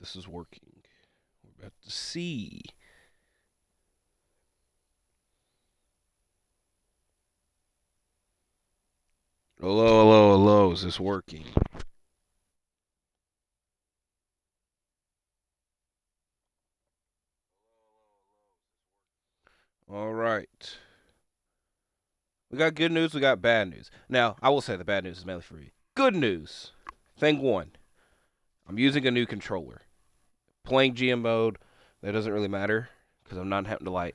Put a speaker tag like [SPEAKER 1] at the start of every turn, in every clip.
[SPEAKER 1] this is working. We're about to see. Hello, hello, hello. Is this working? All right. We got good news, we got bad news. Now, I will say the bad news is mainly for you. Good news. Thing one, I'm using a new controller. Playing GM mode, that doesn't really matter because I'm not having to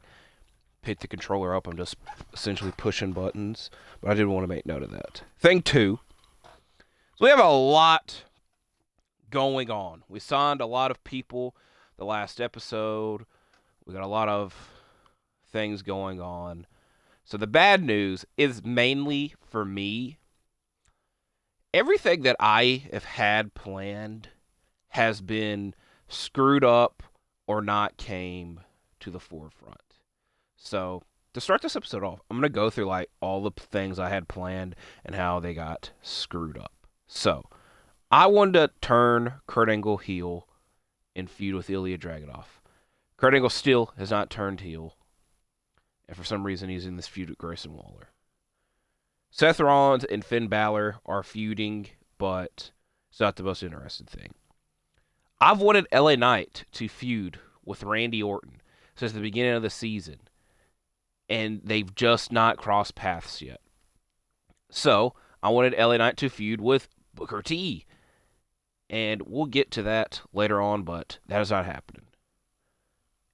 [SPEAKER 1] pick the controller up. I'm just essentially pushing buttons. But I did want to make note of that. Thing two, so we have a lot going on. We signed a lot of people the last episode. We got a lot of things going on. So the bad news is mainly for me. Everything that I have had planned has been screwed up or not came to the forefront. So to start this episode off, I'm going to go through all the things I had planned and how they got screwed up. So I wanted to turn Kurt Angle heel and feud with Ilya Dragunov. Kurt Angle still has not turned heel. And for some reason, he's in this feud with Grayson Waller. Seth Rollins and Finn Balor are feuding, but it's not the most interesting thing. I've wanted LA Knight to feud with Randy Orton since the beginning of the season, and they've just not crossed paths yet. So I wanted LA Knight to feud with Booker T, and we'll get to that later on, but that is not happening.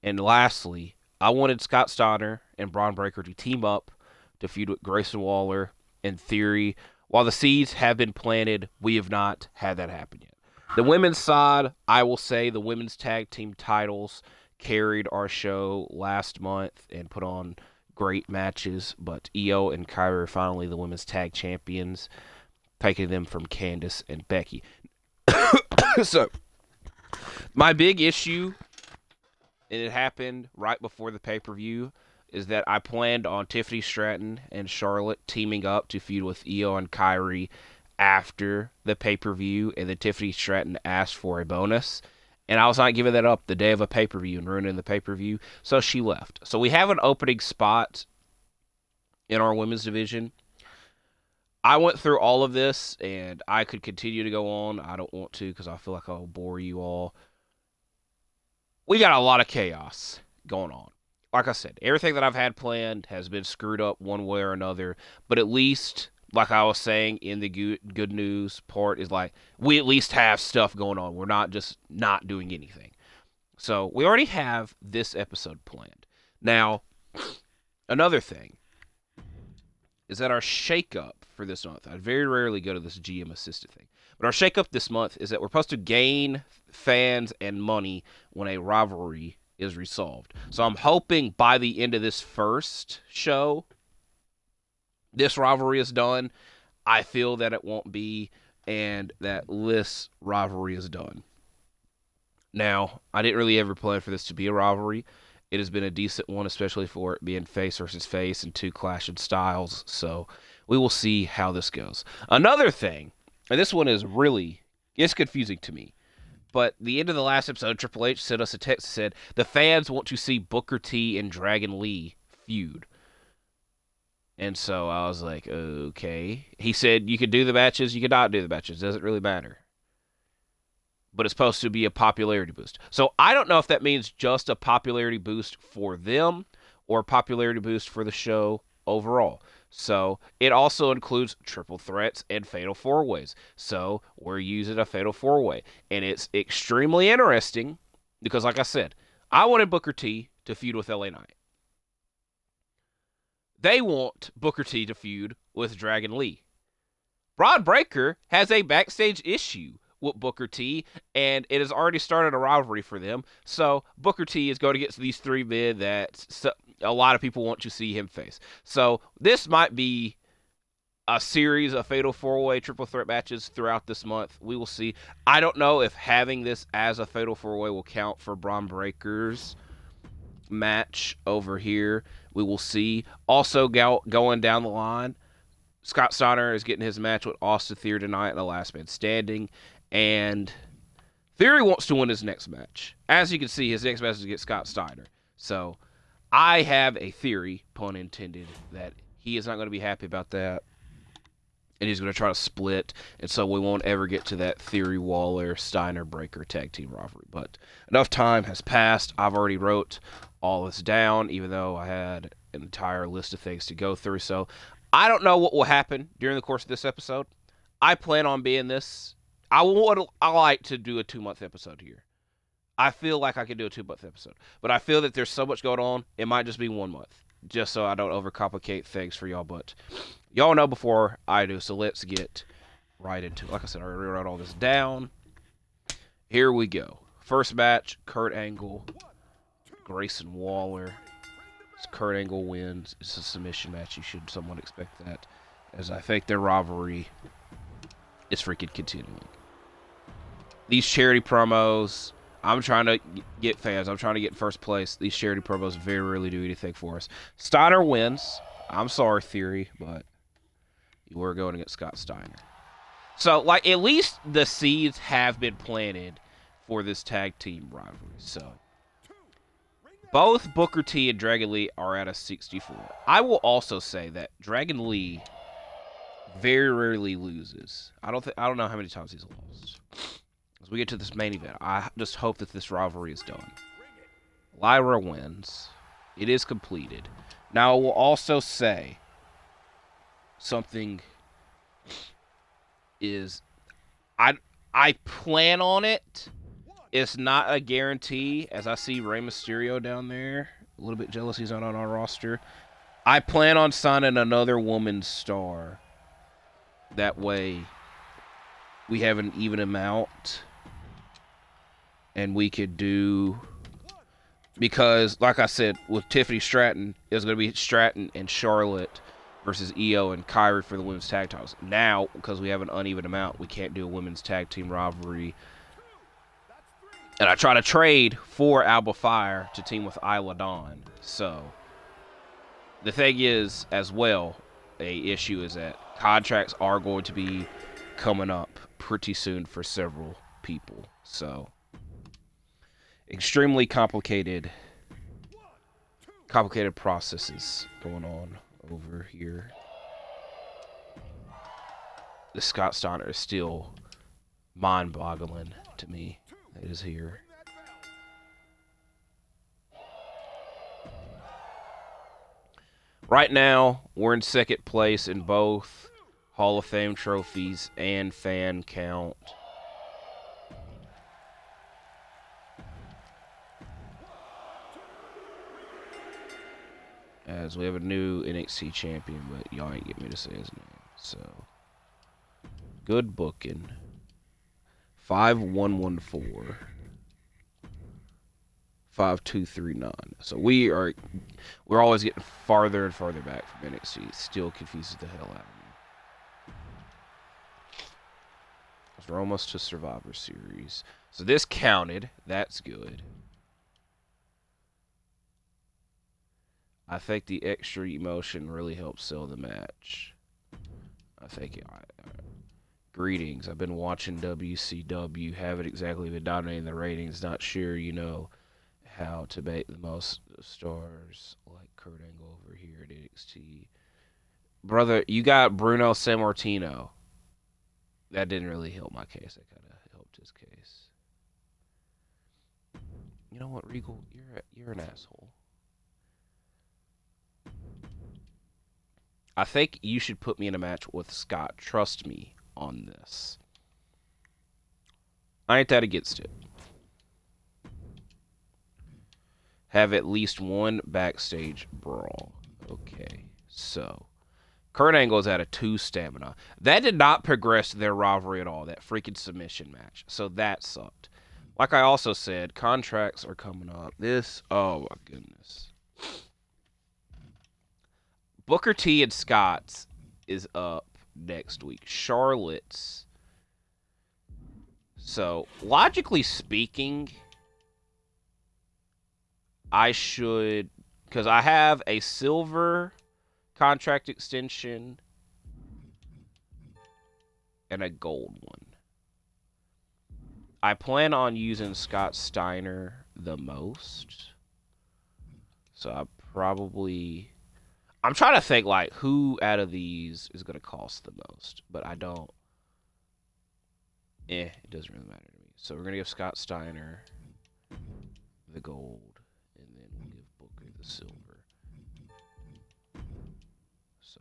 [SPEAKER 1] And lastly, I wanted Scott Steiner and Braun Breaker to team up to feud with Grayson Waller. In theory, while the seeds have been planted, we have not had that happen yet. The women's side, I will say the women's tag team titles carried our show last month and put on great matches, but Io and Kairi are finally the women's tag champions, taking them from Candice and Becky. So, my big issue, and it happened right before the pay-per-view, is that I planned on Tiffany Stratton and Charlotte teaming up to feud with Io and Kairi after the pay-per-view, and then Tiffany Stratton asked for a bonus, and I was not giving that up the day of a pay-per-view and ruining the pay-per-view, so she left. So we have an opening spot in our women's division. I went through all of this, and I could continue to go on. I don't want to because I feel like I'll bore you all. We got a lot of chaos going on. Like I said, everything that I've had planned has been screwed up one way or another. But at least, like I was saying in the good news part, is we at least have stuff going on. We're not just not doing anything. So we already have this episode planned. Now, another thing is that our shakeup for this month, I very rarely go to this GM assisted thing, but our shakeup this month is that we're supposed to gain fans and money when a rivalry is resolved. So I'm hoping by the end of this first show, this rivalry is done. I feel that it won't be, and that this rivalry is done. Now, I didn't really ever plan for this to be a rivalry. It has been a decent one, especially for it being face versus face and two clashing styles. So we will see how this goes. Another thing, and this one is it's confusing to me. But the end of the last episode, Triple H sent us a text that said, the fans want to see Booker T and Dragon Lee feud. And so I was like, okay. He said you could do the matches, you could not do the matches. Doesn't really matter. But it's supposed to be a popularity boost. So I don't know if that means just a popularity boost for them or a popularity boost for the show overall. So it also includes triple threats and fatal four-ways. So we're using a fatal four-way. And it's extremely interesting because, like I said, I wanted Booker T to feud with LA Knight. They want Booker T to feud with Dragon Lee. Braun Breaker has a backstage issue with Booker T, and it has already started a rivalry for them. So Booker T is going to get these three men that a lot of people want to see him face. So this might be a series of fatal four-way triple threat matches throughout this month. We will see. I don't know if having this as a fatal four-way will count for Braun Breaker's match over here. We will see. Also going down the line, Scott Steiner is getting his match with Austin Theory tonight in the Last Man Standing. And Theory wants to win his next match. As you can see, his next match is against Scott Steiner. So I have a theory, pun intended, that he is not going to be happy about that. And he's going to try to split. And so we won't ever get to that Theory Waller Steiner Breaker tag team rivalry. But enough time has passed. I've already wrote all this down, even though I had an entire list of things to go through. So I don't know what will happen during the course of this episode. I plan on being this. I like to do a 2-month episode here. I feel like I could do a 2-month episode. But I feel that there's so much going on, it might just be 1 month. Just so I don't overcomplicate things for y'all. But y'all know before I do, so let's get right into it. Like I said, I already wrote all this down. Here we go. First match, Kurt Angle, Grayson Waller. Kurt Angle wins. It's a submission match. You should somewhat expect that, as I think their rivalry is freaking continuing. These charity promos, I'm trying to get fans. I'm trying to get in first place. These charity promos very rarely do anything for us. Steiner wins. I'm sorry, Theory, but you were going against Scott Steiner. So, like, at least the seeds have been planted for this tag team rivalry. So, both Booker T and Dragon Lee are at a 64. I will also say that Dragon Lee very rarely loses. I don't know how many times he's lost. As we get to this main event, I just hope that this rivalry is done. Lyra wins. It is completed. Now, I will also say something is I plan on it. It's not a guarantee, as I see Rey Mysterio down there. A little bit jealous he's not on our roster. I plan on signing another woman's star. That way, we have an even amount. And we could do... Because, like I said, with Tiffany Stratton, it was going to be Stratton and Charlotte versus Io and Kairi for the women's tag titles. Now, because we have an uneven amount, we can't do a women's tag team rivalry. And I try to trade for Alba Fire to team with Isla Dawn. So, the thing is, as well, a issue is that contracts are going to be coming up pretty soon for several people. So, extremely complicated processes going on over here. The Scott Steiner is still mind-boggling to me. It is here. Right now, we're in second place in both Hall of Fame trophies and fan count. As we have a new NXT champion, but y'all ain't get me to say his name. So, good booking. 5114. 5239. So we're always getting farther and farther back from NXT. It still confuses the hell out of me. We're almost to Survivor Series. So this counted. That's good. I think the extra emotion really helps sell the match. I think greetings. I've been watching WCW. Haven't exactly been dominating the ratings. Not sure, how to make the most stars like Kurt Angle over here at NXT. Brother, you got Bruno Sammartino. That didn't really help my case. That kind of helped his case. You know what, Regal? You're an asshole. I think you should put me in a match with Scott. Trust me on this. I ain't that against it. Have at least one backstage brawl. Okay, so Kurt Angle's at a 2 stamina. That did not progress their rivalry at all, that freaking submission match. So that sucked. Like I also said, contracts are coming up. Oh my goodness. Booker T and Scott's is up next week. Charlotte's. So, logically speaking, I should, because I have a silver contract extension and a gold one. I plan on using Scott Steiner the most. So I'm trying to think like who out of these is gonna cost the most, but I don't. It doesn't really matter to me. So we're gonna give Scott Steiner the gold, and then we'll give Booker the silver. So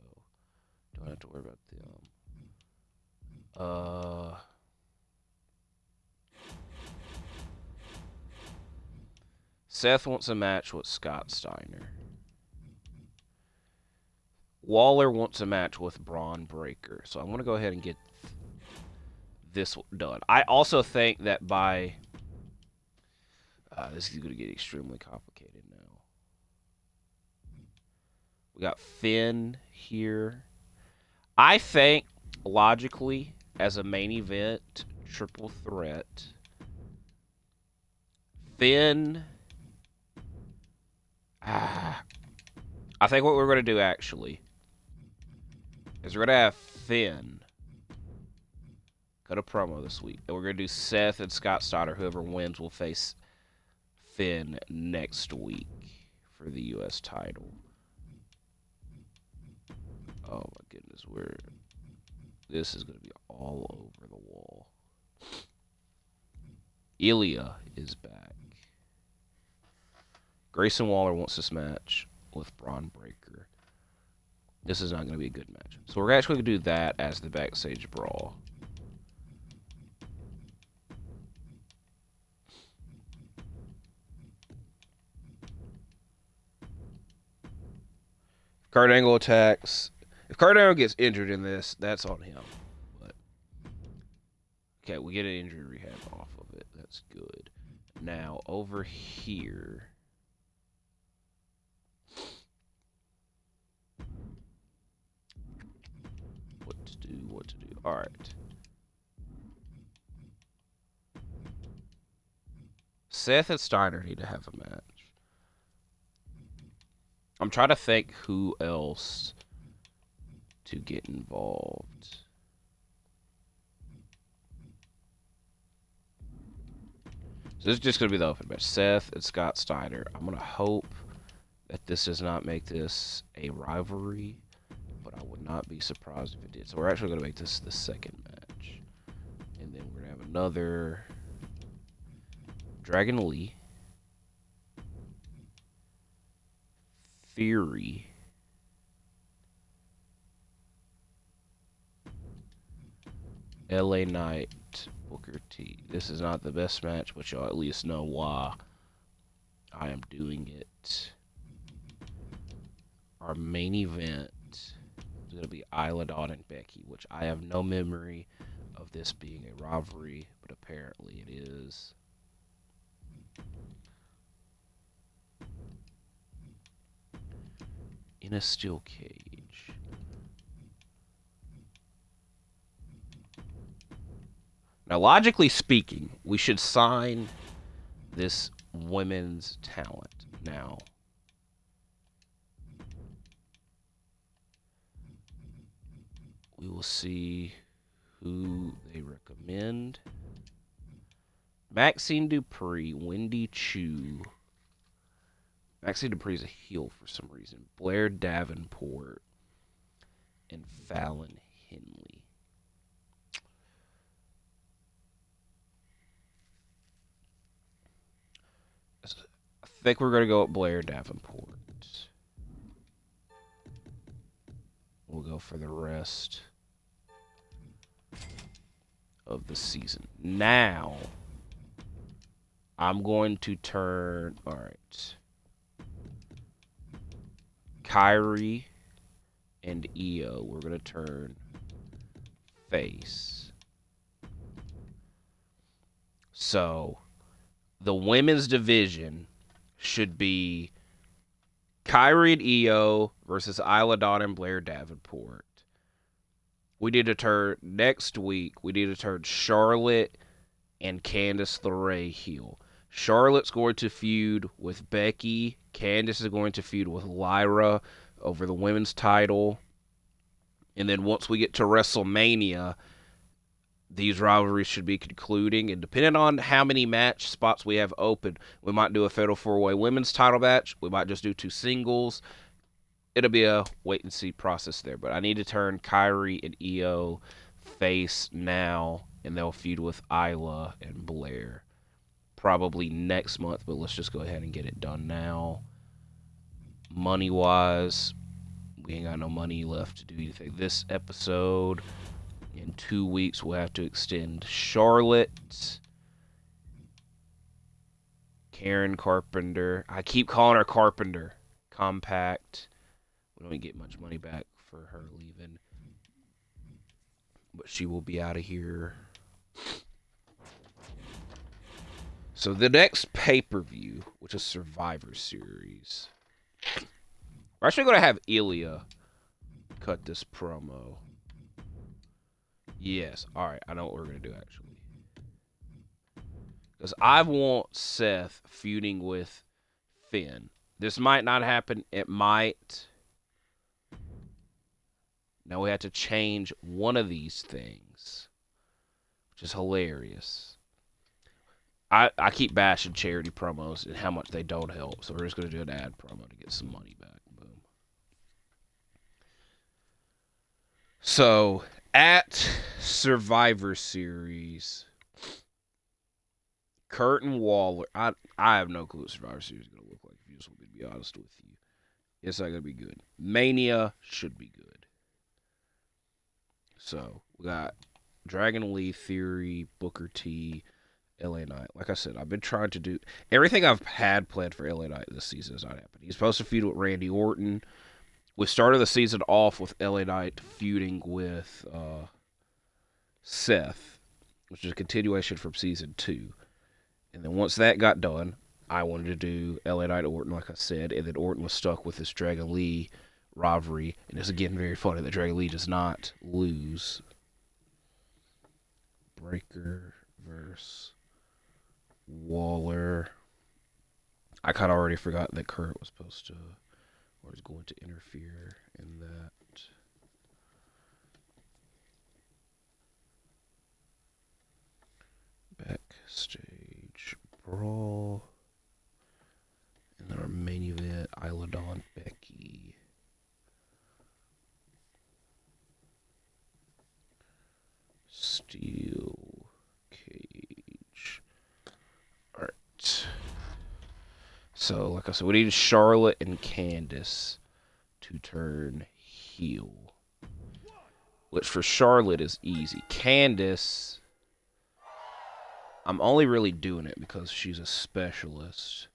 [SPEAKER 1] don't have to worry about them. Seth wants a match with Scott Steiner. Waller wants a match with Braun Breaker. So I'm gonna go ahead and get this done. I also think that by this is going to get extremely complicated now. We got Finn here. I think logically, as a main event triple threat, Finn. I think what we're going to do actually is we're going to have Finn cut a promo this week, and we're going to do Seth and Scott Steiner. Whoever wins will face Finn next week for the U.S. title. Oh my goodness, this is going to be all over the wall. Ilya is back. Grayson Waller wants this match with Braun Breaker. This is not going to be a good match. So we're actually going to do that as the backstage brawl. Kurt Angle attacks. If Kurt Angle gets injured in this, that's on him. But okay, we get an injury rehab off of it. That's good. Now over here, what to do? All right. Seth and Steiner need to have a match. I'm trying to think who else to get involved. So this is just going to be the open match. Seth and Scott Steiner. I'm going to hope that this does not make this a rivalry, but I would not be surprised if it did. So we're actually going to make this the second match. And then we're going to have another Dragon Lee, Theory, LA Knight, Booker T. This is not the best match, but y'all at least know why I am doing it. Our main event is going to be Isla Dawn and Becky, which I have no memory of this being a rivalry, but apparently it is. In a steel cage. Now, logically speaking, we should sign this women's talent now. We will see who they recommend. Maxine Dupree, Wendy Chu. Maxine Dupree is a heel for some reason. Blair Davenport and Fallon Henley. I think we're going to go with Blair Davenport. We'll go for the rest of the season. Now, I'm going to turn... All right. Kairi and Io, we're going to turn face. So, the women's division should be Kairi and Io versus Isla Dawn and Blair Davenport. We need to turn, next week, we need to turn Charlotte and Candice LeRae heel. Charlotte's going to feud with Becky. Candice is going to feud with Lyra over the women's title. And then once we get to WrestleMania, these rivalries should be concluding, and depending on how many match spots we have open, we might do a Fatal 4-Way women's title match. We might just do 2 singles. It'll be a wait and see process there. But I need to turn Kairi and Io face now, and they'll feud with Isla and Blair probably next month. But let's just go ahead and get it done now. Money wise, we ain't got no money left to do anything this episode. In 2 weeks, we'll have to extend Charlotte. Karen Carpenter. I keep calling her Carpenter. Compact. We don't get much money back for her leaving. But she will be out of here. So the next pay-per-view, which is Survivor Series. We're actually going to have Ilya cut this promo. Yes. Alright, I know what we're going to do, actually. Because I want Seth feuding with Finn. This might not happen. It might. Now we have to change one of these things, which is hilarious. I keep bashing charity promos and how much they don't help, so we're just going to do an ad promo to get some money back. Boom. So, at Survivor Series, Kurt and Waller, I have no clue what Survivor Series is going to look like, if you just want me to be honest with you. It's not going to be good. Mania should be good. So, we got Dragon Lee, Theory, Booker T, LA Knight. Like I said, I've been trying to do everything I've had planned for LA Knight this season has not happened. He's supposed to feud with Randy Orton. We started the season off with LA Knight feuding with Seth, which is a continuation from season 2. And then once that got done, I wanted to do LA Knight Orton, like I said, and then Orton was stuck with this Dragon Lee rivalry. And it's again very funny that Dragon Lee does not lose. Breaker versus Waller. I kind of already forgot that Kurt was supposed to, or is going to interfere in that. Backstage brawl. And then our main event, Isla Dawn, Becky. Steel cage. Alright. So, like I said, we need Charlotte and Candice to turn heel. Which for Charlotte is easy. Candice, I'm only really doing it because she's a specialist.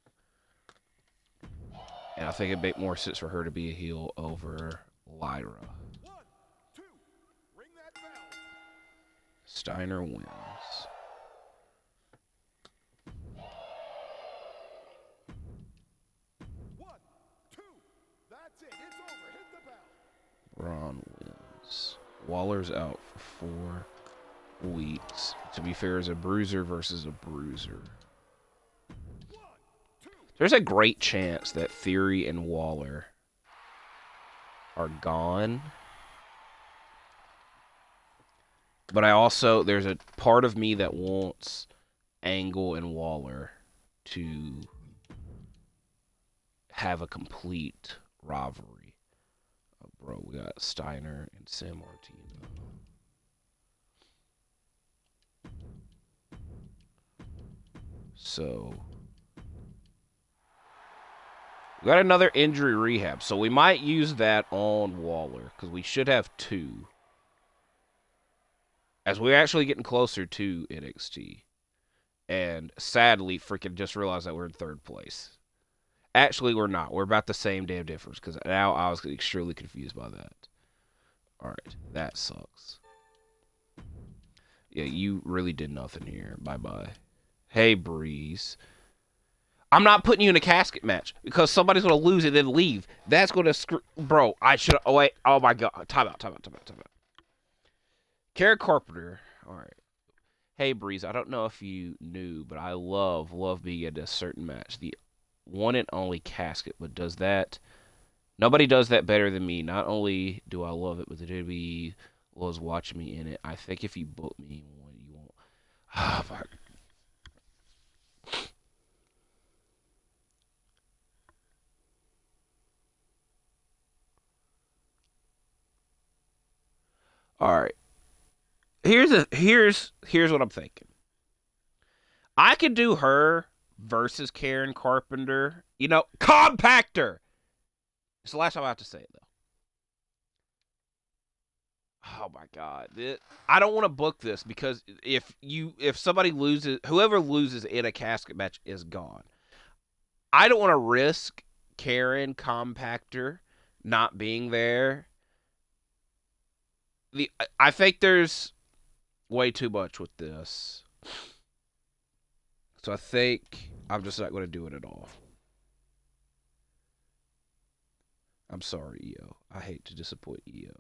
[SPEAKER 1] And I think it'd make more sense for her to be a heel over Lyra. Steiner wins. Braun wins. Waller's out for 4 weeks. To be fair, is a bruiser versus a bruiser. There's a great chance that Theory and Waller are gone. But I also, there's a part of me that wants Angle and Waller to have a complete rivalry. Oh, bro, we got Steiner and San Martino. So, we got another injury rehab. So we might use that on Waller, because we should have 2. As we're actually getting closer to NXT. And sadly, freaking just realized that we're in 3rd place. Actually, we're not. We're about the same damn difference. Because now I was extremely confused by that. Alright, that sucks. Yeah, you really did nothing here. Bye-bye. Hey, Breeze. I'm not putting you in a casket match. Because somebody's going to lose and then leave. That's going to screw... Bro, I should... Oh, wait. Oh, my God. Time out. Karen Carpenter. Alright. Hey, Breeze, I don't know if you knew, but I love being in a certain match. The one and only casket, but does that... Nobody does that better than me. Not only do I love it, but the WWE loves watching me in it. I think if you book me when Oh my. All right. Here's what I'm thinking. I could do her versus Karen Carpenter. You know, compactor. It's the last time I have to say it though. Oh my god. I don't want to book this because if somebody loses, whoever loses in a casket match is gone. I don't want to risk Karen Compactor not being there. I think there's way too much with this. So I think I'm just not going to do it at all. I'm sorry, EO. I hate to disappoint EO.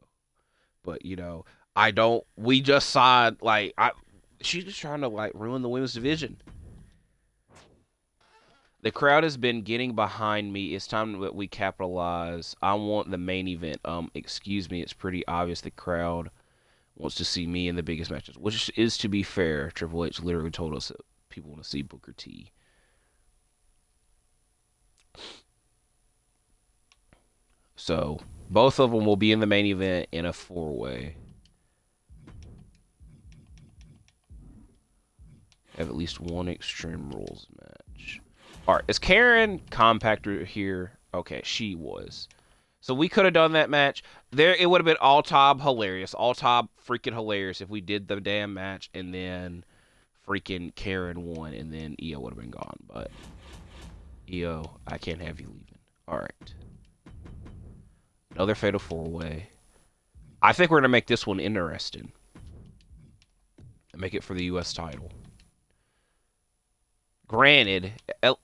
[SPEAKER 1] But, you know, I don't. We just saw, like, she's just trying to, like, ruin the women's division. The crowd has been getting behind me. It's time that we capitalize. I want the main event. Excuse me. It's pretty obvious the crowd wants to see me in the biggest matches, which is, to be fair, Triple H literally told us that people want to see Booker T. So both of them will be in the main event in a 4-way. Have at least one Extreme Rules match. All right, is Karen Compactor here? Okay, she was. So we could have done that match. There, it would have been all top hilarious, all top freaking hilarious if we did the damn match and then freaking Karen won and then EO would have been gone. But EO, I can't have you leaving. All right. Another fatal 4-way. I think we're gonna make this one interesting. And make it for the U.S. title. Granted,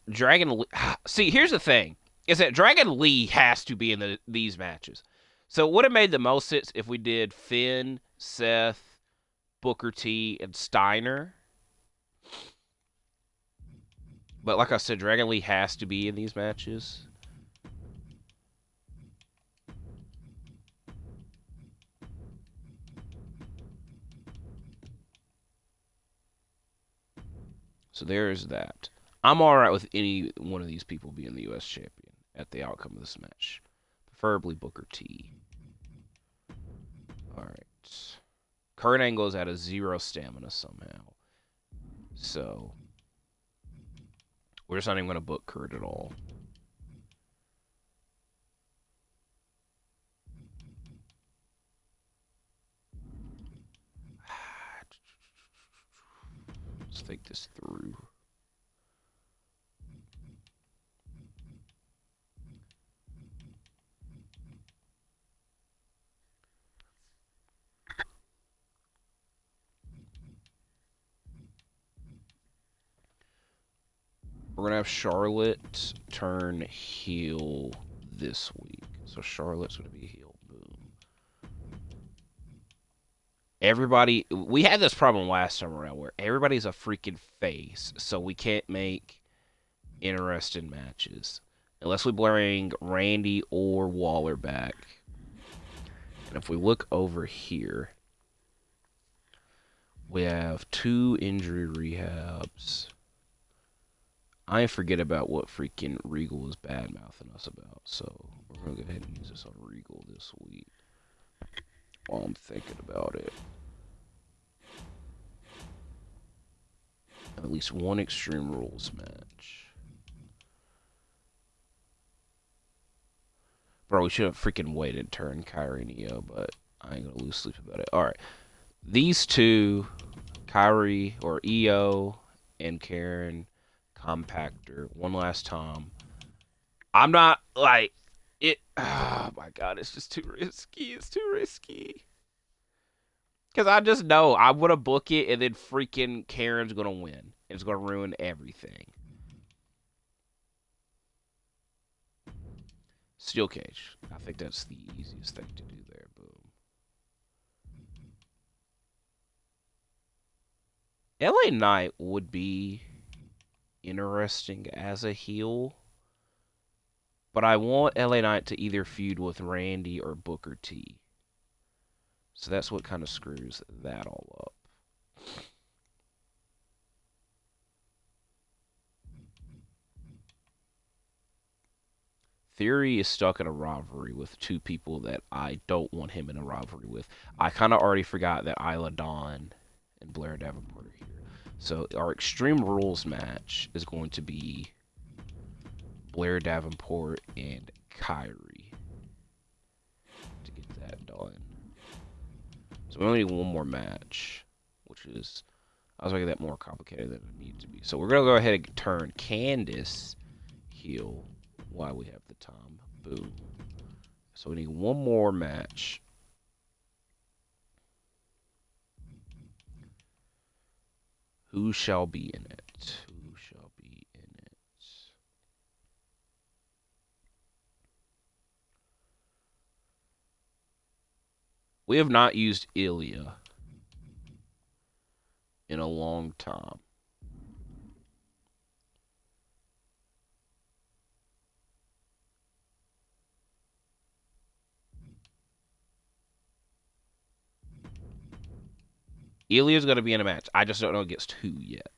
[SPEAKER 1] Dragon Lee. See, here's the thing: is that Dragon Lee has to be in these matches. So it would have made the most sense if we did Finn, Seth, Booker T, and Steiner. But like I said, Dragon Lee has to be in these matches. So there's that. I'm alright with any one of these people being the U.S. champion at the outcome of this match. Preferably Booker T. Alright. Kurt Angle is at a 0 stamina somehow. So we're just not even going to book Kurt at all. Let's think this through. We're going to have Charlotte turn heel this week. So Charlotte's going to be heel. Boom. Everybody, we had this problem last time around where everybody's a freaking face. So we can't make interesting matches. Unless we bring Randy or Waller back. And if we look over here, we have 2 injury rehabs. I forget about what freaking Regal was bad-mouthing us about. So we're going to go ahead and use this on Regal this week while I'm thinking about it. At least one Extreme Rules match. Bro, we should have freaking waited turn Kairi and Io, but I ain't going to lose sleep about it. Alright. These two, Kairi or Io and Karen Compactor, one last time. I'm not like it. Oh my god, it's just too risky. It's too risky. Because I just know I'm gonna book it, and then freaking Karen's gonna win. It's gonna ruin everything. Steel cage. I think that's the easiest thing to do there. Boom. LA Knight would be interesting as a heel, but I want LA Knight to either feud with Randy or Booker T. So that's what kind of screws that all up. Theory is stuck in a rivalry with two people that I don't want him in a rivalry with. I kind of already forgot that Isla Dawn and Blair Davenport are here. So our Extreme Rules match is going to be Blair Davenport and Kairi to get that done. So we only need one more match, which is, I was making that more complicated than it needs to be. So we're going to go ahead and turn Candice heel while we have the time. Boom. So we need one more match. Who shall be in it? Who shall be in it? We have not used Ilya in a long time. Ilya's going to be in a match. I just don't know against who yet.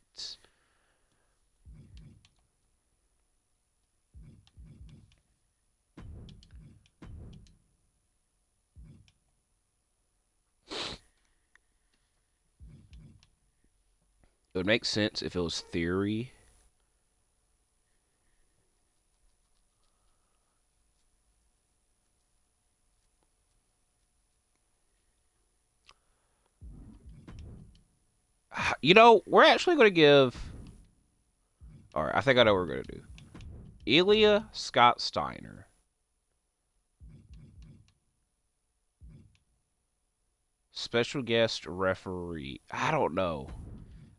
[SPEAKER 1] It would make sense if it was Theory. You know, we're actually going to give... Alright, I think I know what we're going to do. Ilya Scott Steiner. Special guest referee. I don't know.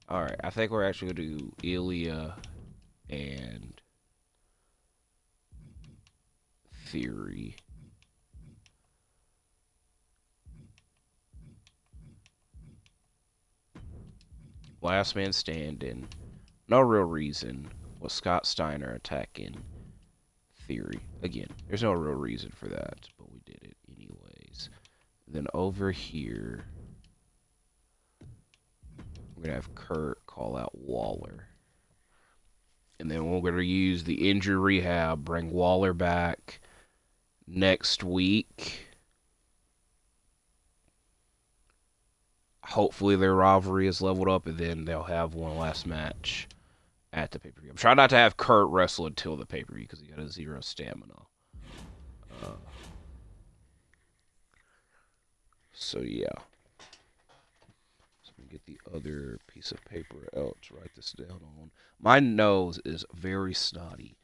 [SPEAKER 1] Alright, I think we're actually going to do Ilya and Theory. Last man standing. No real reason was Scott Steiner attacking Theory. Again, there's no real reason for that, but we did it anyways. Then over here, we're going to have Kurt call out Waller. And then we're going to use the injury rehab, bring Waller back next week. Hopefully their rivalry is leveled up, and then they'll have one last match at the pay-per-view. I'm trying not to have Kurt wrestle until the pay-per-view because he got a 0 stamina. So yeah. So let me get the other piece of paper out to write this down on. My nose is very snotty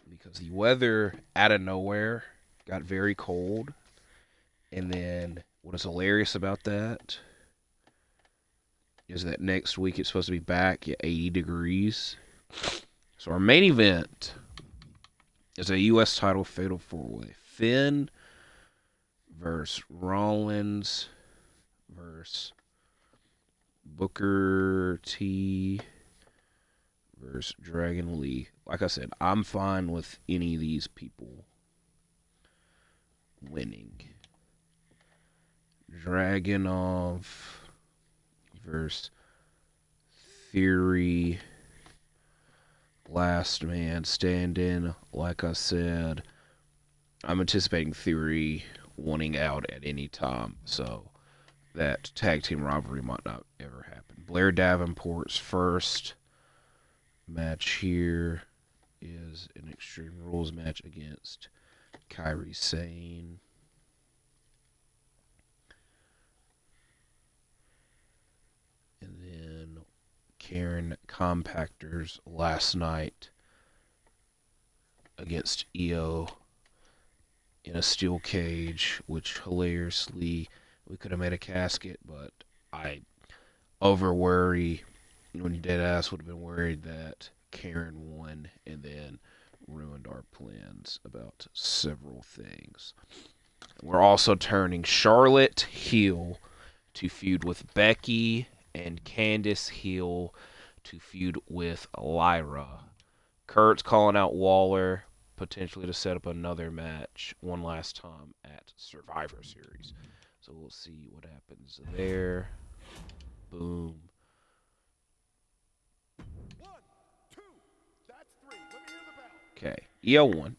[SPEAKER 1] because the weather out of nowhere got very cold. And then what is hilarious about that is that next week it's supposed to be back at 80 degrees. So our main event is a U.S. title fatal four-way. Finn versus Rollins versus Booker T versus Dragon Lee. Like I said, I'm fine with any of these people winning. Dragunov versus Theory. Last man standing. Like I said, I'm anticipating Theory wanting out at any time, so that tag team rivalry might not ever happen. Blair Davenport's first match here is an Extreme Rules match against Kairi Sane. And then Karen Compactors last night against EO in a steel cage, which hilariously we could have made a casket, but I over worry when dead ass would have been worried that Karen won and then ruined our plans about several things. We're also turning Charlotte heel to feud with Becky and Candice heel to feud with Lyra. Kurt's calling out Waller potentially to set up another match one last time at Survivor Series. So we'll see what happens there. Boom.
[SPEAKER 2] 1, 2, that's 3. Let me hear the bell.
[SPEAKER 1] Okay, EO1.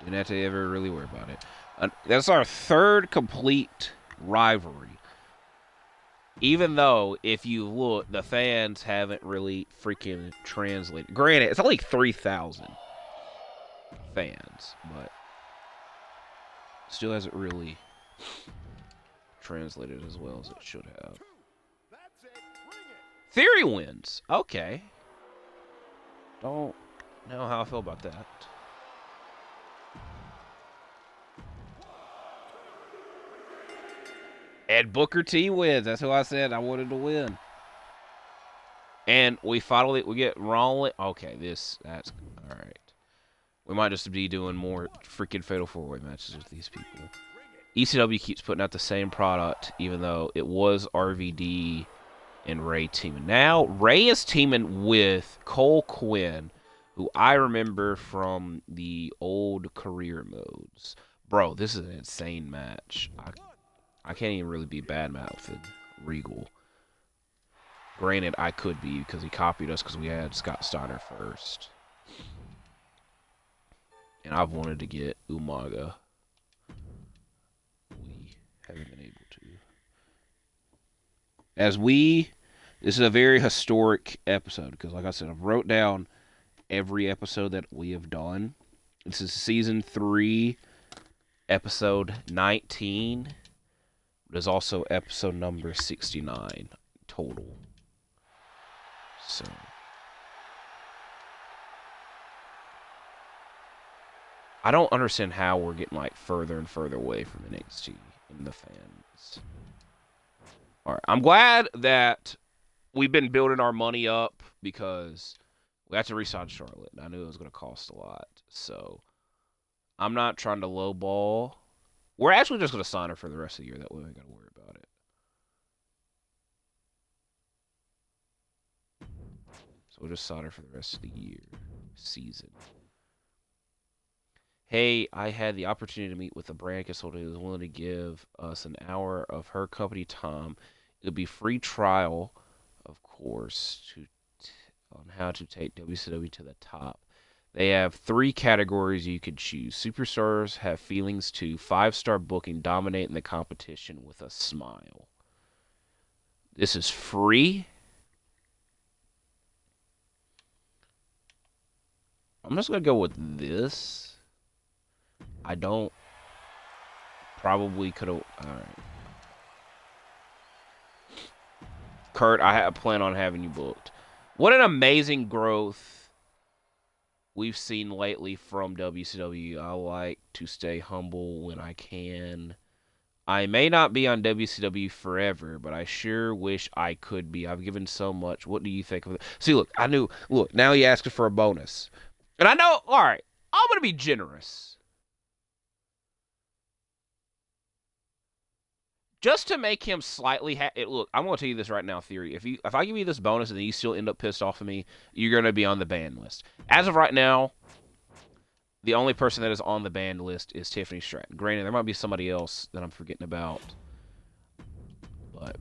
[SPEAKER 1] Didn't have to ever really worry about it. That's our third complete rivalry. Even though, if you look, the fans haven't really freaking translated. Granted, it's only 3,000 fans, but still hasn't really translated as well as it should have. Theory wins. Okay. Don't know how I feel about that. And Booker T wins. That's who I said I wanted to win. And we get Rollins. Okay, that's all right. We might just be doing more freaking Fatal 4-Way matches with these people. ECW keeps putting out the same product, even though it was RVD and Ray teaming. Now, Ray is teaming with Cole Quinn, who I remember from the old career modes. Bro, this is an insane match. I can't even really be bad mouthing Regal. Granted, I could be because he copied us because we had Scott Steiner first. And I've wanted to get Umaga. We haven't been able to. This is a very historic episode because, like I said, I've wrote down every episode that we have done. This is season 3, episode 19. There's also episode number 69 total. So I don't understand how we're getting like further and further away from NXT and the fans. Alright, I'm glad that we've been building our money up because we had to re-sign Charlotte. And I knew it was going to cost a lot. So I'm not trying to lowball. We're actually just going to sign her for the rest of the year. That way we ain't got to worry about it. So we'll just sign her for the rest of the year. Season. Hey, I had the opportunity to meet with a brand consultant who was willing to give us an hour of her company time. It would be free trial, of course, on how to take WCW to the top. They have 3 categories you could choose. Superstars have feelings too. 5-star booking, dominating the competition with a smile. This is free. I'm just going to go with this. I don't. Probably could have. Alright. Kurt, I plan on having you booked. What an amazing growth we've seen lately from WCW. I like to stay humble when I can. I may not be on WCW forever, but I sure wish I could be. I've given so much. What do you think of it? See, look, I knew. Look, now he asked for a bonus. And I know, alright, I'm going to be generous. Just to make him slightly look, I'm going to tell you this right now, Theory. If I give you this bonus and you still end up pissed off of me, you're going to be on the ban list. As of right now, the only person that is on the ban list is Tiffany Stratton. Granted, there might be somebody else that I'm forgetting about. But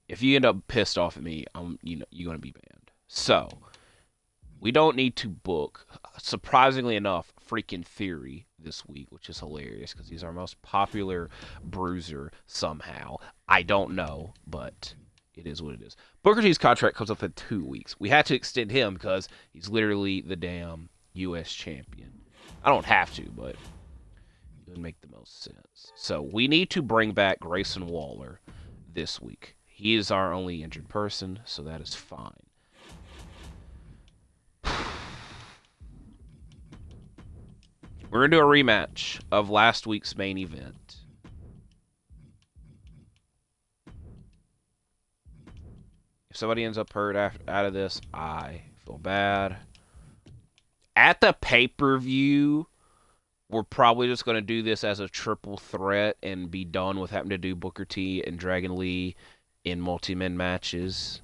[SPEAKER 1] if you end up pissed off at me, you're going to be banned. So, we don't need to book, surprisingly enough, freaking Theory this week, which is hilarious because he's our most popular bruiser somehow. I don't know, but it is what it is. Booker T's contract comes up in 2 weeks. We had to extend him because he's literally the damn U.S. champion. I don't have to, but it would make the most sense. So we need to bring back Grayson Waller this week. He is our only injured person, so that is fine. We're going to do a rematch of last week's main event. If somebody ends up hurt out of this, I feel bad. At the pay-per-view, we're probably just going to do this as a triple threat and be done with having to do Booker T and Dragon Lee in multi-man matches.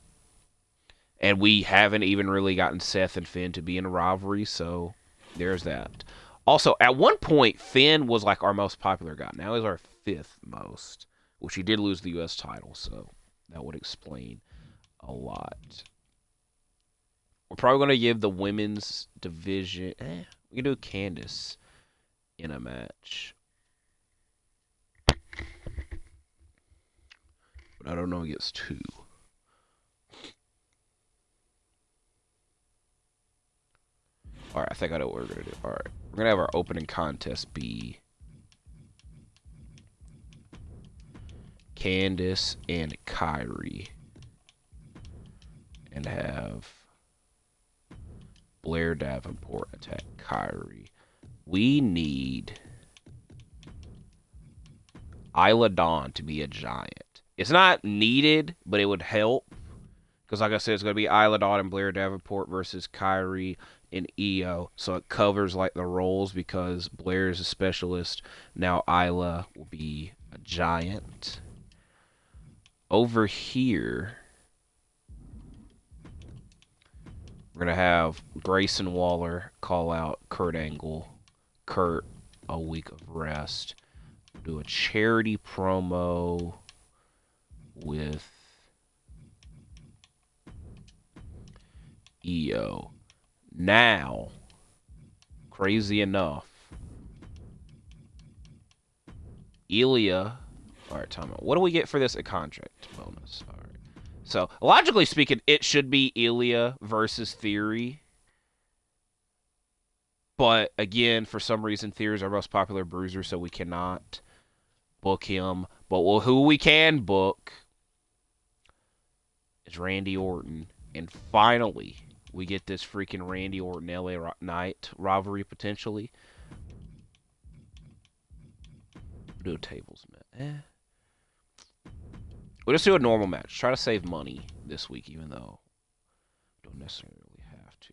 [SPEAKER 1] And we haven't even really gotten Seth and Finn to be in a rivalry, so there's that. Also, at one point, Finn was like our most popular guy. Now he's our 5th most, which he did lose the U.S. title, so that would explain a lot. We're probably going to give the women's division... we can do Candice in a match. But I don't know against who. Alright, I think I know what we're going to do. Alright, we're going to have our opening contest be Candice and Kairi. And have Blair Davenport attack Kairi. We need Isla Dawn to be a giant. It's not needed, but it would help. Because like I said, it's going to be Isla Dawn and Blair Davenport versus Kairi and Io. So it covers like the roles because Blair is a specialist. Now Isla will be a giant. Over here, we're going to have Grayson Waller call out Kurt Angle. Kurt, a week of rest. Do a charity promo with Io. Now, crazy enough, Ilya. Alright, time out. What do we get for this? A contract bonus. Alright. So, logically speaking, it should be Ilya versus Theory. But, again, for some reason, Theory is our most popular bruiser, so we cannot book him. But who we can book is Randy Orton. And finally, we get this freaking Randy Orton LA Knight rivalry, potentially. Do a tables match. We'll just do a normal match. Try to save money this week, even though we don't necessarily have to.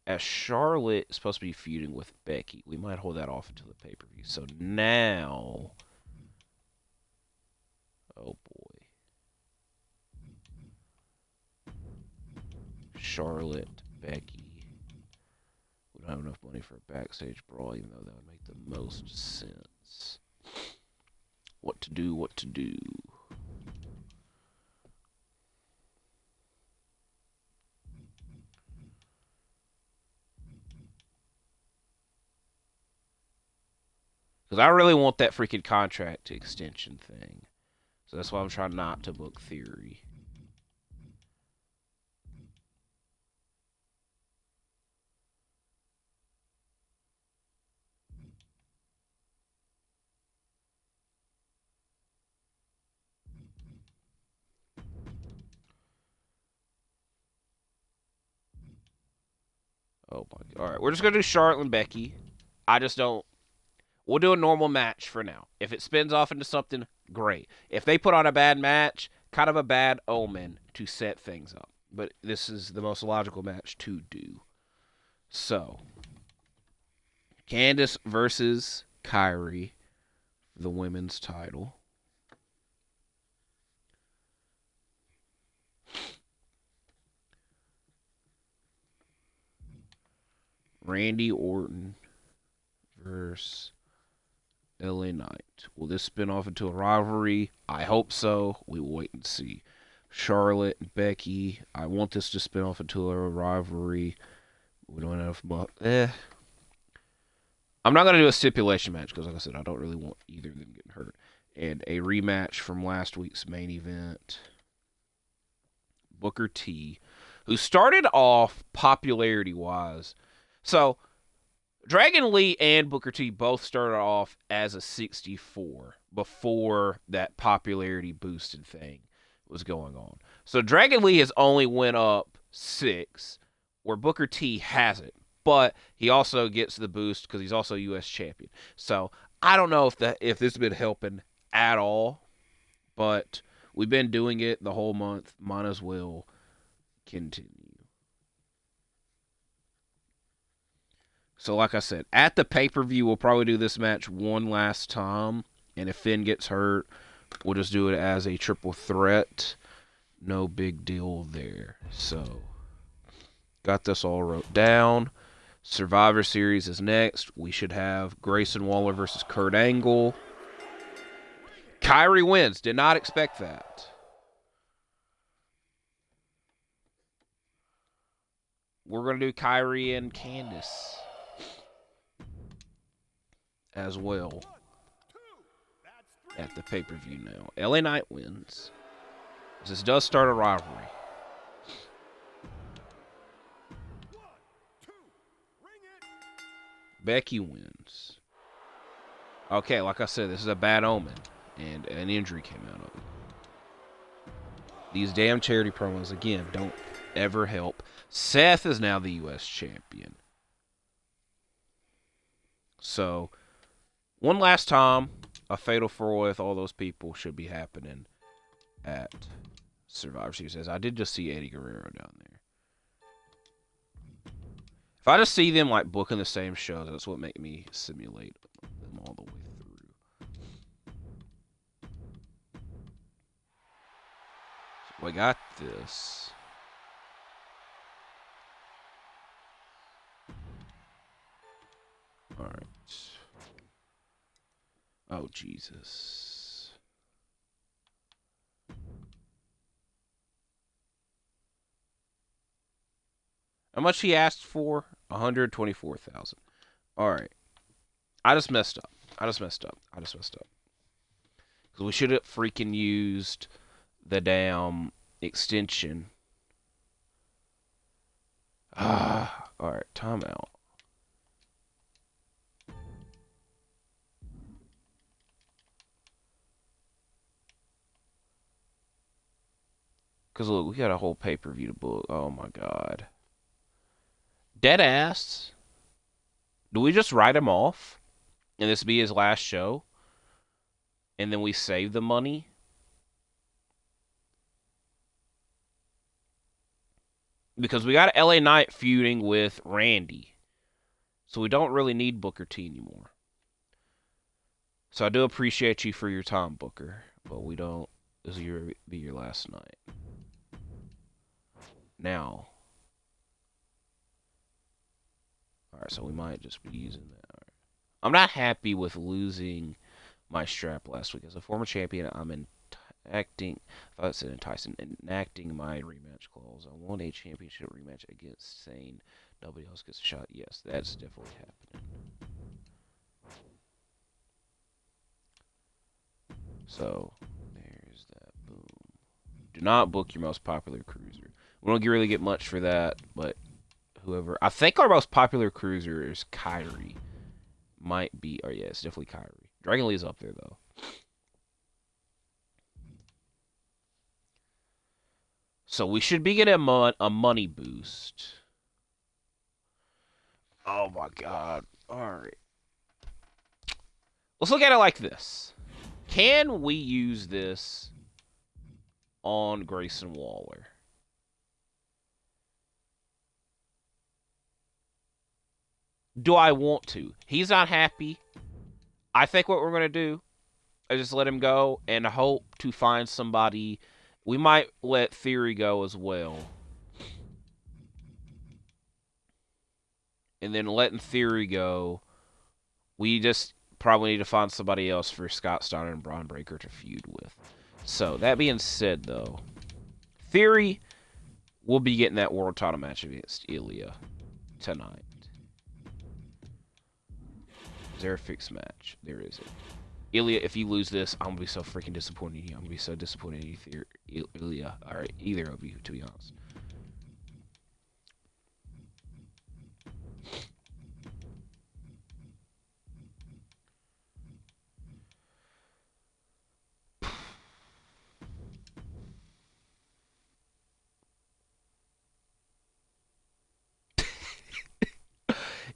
[SPEAKER 1] As Charlotte is supposed to be feuding with Becky, we might hold that off until the pay-per-view. So now, oh boy, Charlotte, Becky. We don't have enough money for a backstage brawl, even though that would make the most sense. What to do, what to do. Because I really want that freaking contract extension thing. So that's why I'm trying not to book Theory. Oh my god. Alright, we're just going to do Charlotte and Becky. I just don't. We'll do a normal match for now. If it spins off into something, great. If they put on a bad match, kind of a bad omen to set things up. But this is the most logical match to do. So, Candice versus Kairi for the women's title. Randy Orton versus LA Knight. Will this spin off into a rivalry? I hope so. We will wait and see. Charlotte and Becky. I want this to spin off into a rivalry. We don't have much. I'm not going to do a stipulation match because, like I said, I don't really want either of them getting hurt. And a rematch from last week's main event. Booker T, who started off popularity-wise. So, Dragon Lee and Booker T both started off as a 64 before that popularity boosted thing was going on. So Dragon Lee has only went up 6, where Booker T hasn't. But he also gets the boost because he's also U.S. champion. So I don't know if this has been helping at all. But we've been doing it the whole month. Might as well continue. So, like I said, at the pay-per-view, we'll probably do this match one last time. And if Finn gets hurt, we'll just do it as a triple threat. No big deal there. So, got this all wrote down. Survivor Series is next. We should have Grayson Waller versus Kurt Angle. Kairi wins. Did not expect that. We're going to do Kairi and Candice as well at the pay-per-view now. LA Knight wins. This does start a rivalry. Becky wins. Okay, like I said, this is a bad omen, and an injury came out of it. These damn charity promos, again, don't ever help. Seth is now the U.S. champion. So, one last time, a fatal four with all those people should be happening at Survivor Series. I did just see Eddie Guerrero down there. If I just see them like booking the same shows, that's what make me simulate them all the way through. So we got this. All right. Oh, Jesus. How much he asked for? 124,000. All right. I just messed up. Because we should have freaking used the damn extension. All right. Timeout. Because look, we got a whole pay-per-view to book. Oh my God. Dead ass. Do we just write him off? And this be his last show? And then we save the money? Because we got LA Knight feuding with Randy. So we don't really need Booker T anymore. So I do appreciate you for your time, Booker. But we don't. This will be your last night. Now. Alright, so we might just be using that. Right. I'm not happy with losing my strap last week. As a former champion, I'm enacting my rematch clause. I want a championship rematch against Sane. Nobody else gets a shot. Yes, that's definitely happening. So, there's that. Boom. Do not book your most popular cruiser. We don't really get much for that, but whoever. I think our most popular cruiser is Kairi. Might be. Oh, yeah, it's definitely Kairi. Dragon Lee is up there, though. So we should be getting a money boost. Oh, my God. All right. Let's look at it like this. Can we use this on Grayson Waller? Do I want to? He's not happy. I think what we're going to do is just let him go and hope to find somebody. We might let Theory go as well. And then letting Theory go, we just probably need to find somebody else for Scott Steiner and Braun Breaker to feud with. So, that being said, though, Theory will be getting that world title match against Ilya tonight. Is there a fixed match? There isn't. Ilya, if you lose this, I'm going to be so freaking disappointed in you. I'm going to be so disappointed in you, Ilya. Alright, either of you, to be honest.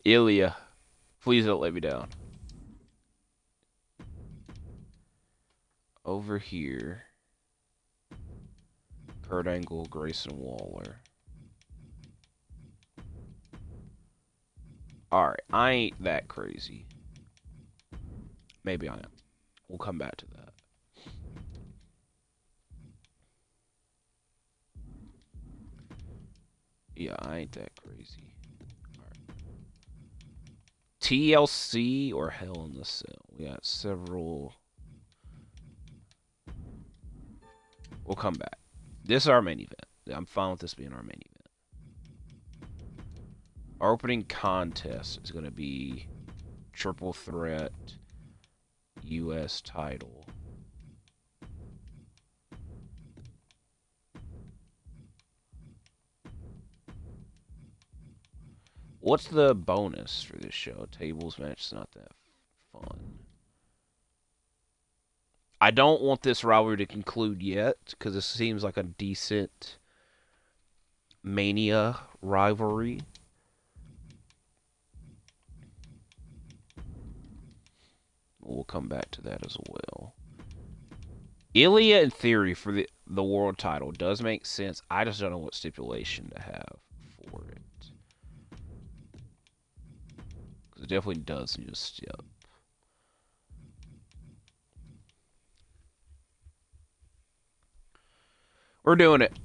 [SPEAKER 1] Ilya, please don't let me down. Over here, Kurt Angle, Grayson Waller. Alright, I ain't that crazy. Maybe I am. We'll come back to that. Yeah, I ain't that crazy. Alright. TLC or Hell in the Cell. We got several. We'll come back. This is our main event. I'm fine with this being our main event. Our opening contest is going to be triple threat U.S. title. What's the bonus for this show? Tables match is not that fun. I don't want this rivalry to conclude yet because this seems like a decent Mania rivalry. We'll come back to that as well. Ilya in theory for the world title does make sense. I just don't know what stipulation to have for it. It definitely does need a step. We're doing it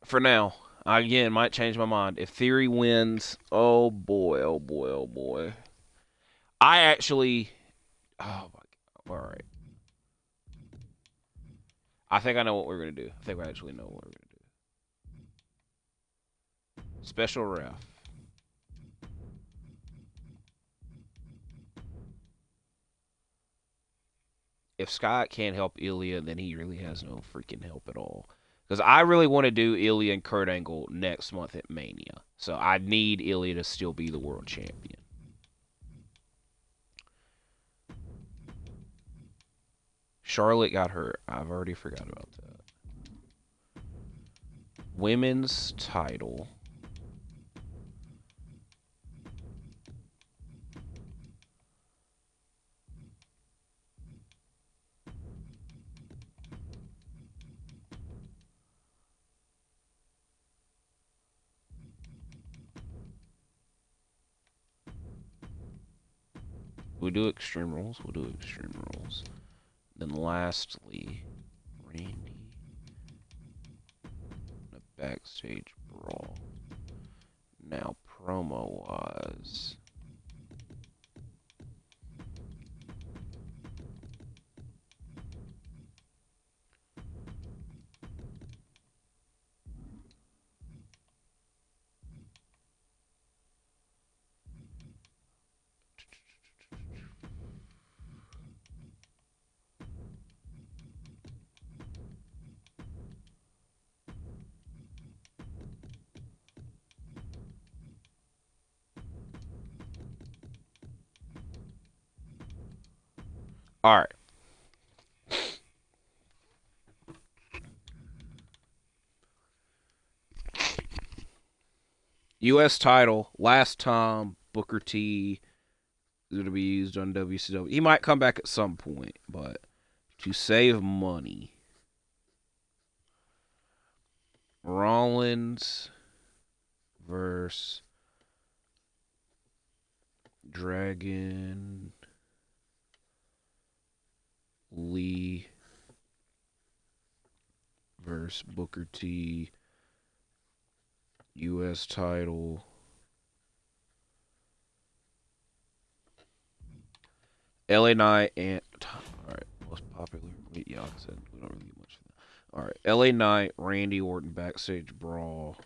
[SPEAKER 1] for now. I, again, might change my mind. If Theory wins, oh boy, oh boy, oh boy. I actually, oh my god, all right. I think I know what we're gonna do. I think I actually know what we're gonna do. Special ref. If Scott can't help Ilya, then he really has no freaking help at all. Because I really want to do Ilya and Kurt Angle next month at Mania. So I need Ilya to still be the world champion. Charlotte got hurt. I've already forgot about that. Women's title. We'll do Extreme Rules. We'll do Extreme Rules. Then lastly, Randy. A backstage brawl. Now, promo-wise. All right. U.S. title. Last time Booker T is going to be used on WCW. He might come back at some point, but to save money, Rollins versus Dragon Lee versus Booker T. U.S. title. LA Knight and alright, most popular. Yeah, like I said, we don't really get much of that. Alright, LA Knight, Randy Orton backstage brawl.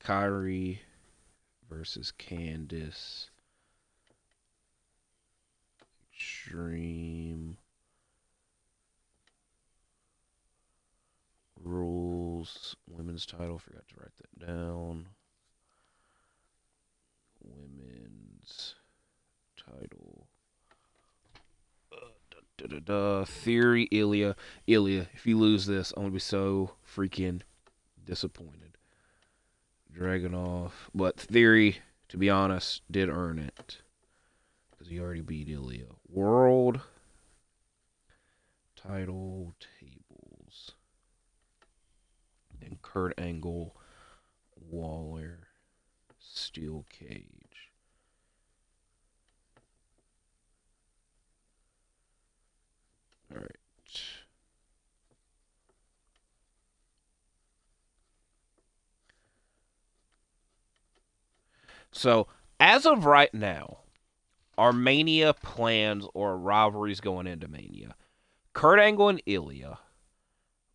[SPEAKER 1] Kairi versus Candice. Extreme Rules. Women's title. Forgot to write that down. Women's title. Theory, Ilya. Ilya, if you lose this, I'm going to be so freaking disappointed. Dragunov. But Theory, to be honest, did earn it. Because he already beat Ilya. World title tables. And Kurt Angle, Waller, Steel Cage. All right. So, as of right now, our Mania plans or rivalries going into Mania. Kurt Angle and Ilya,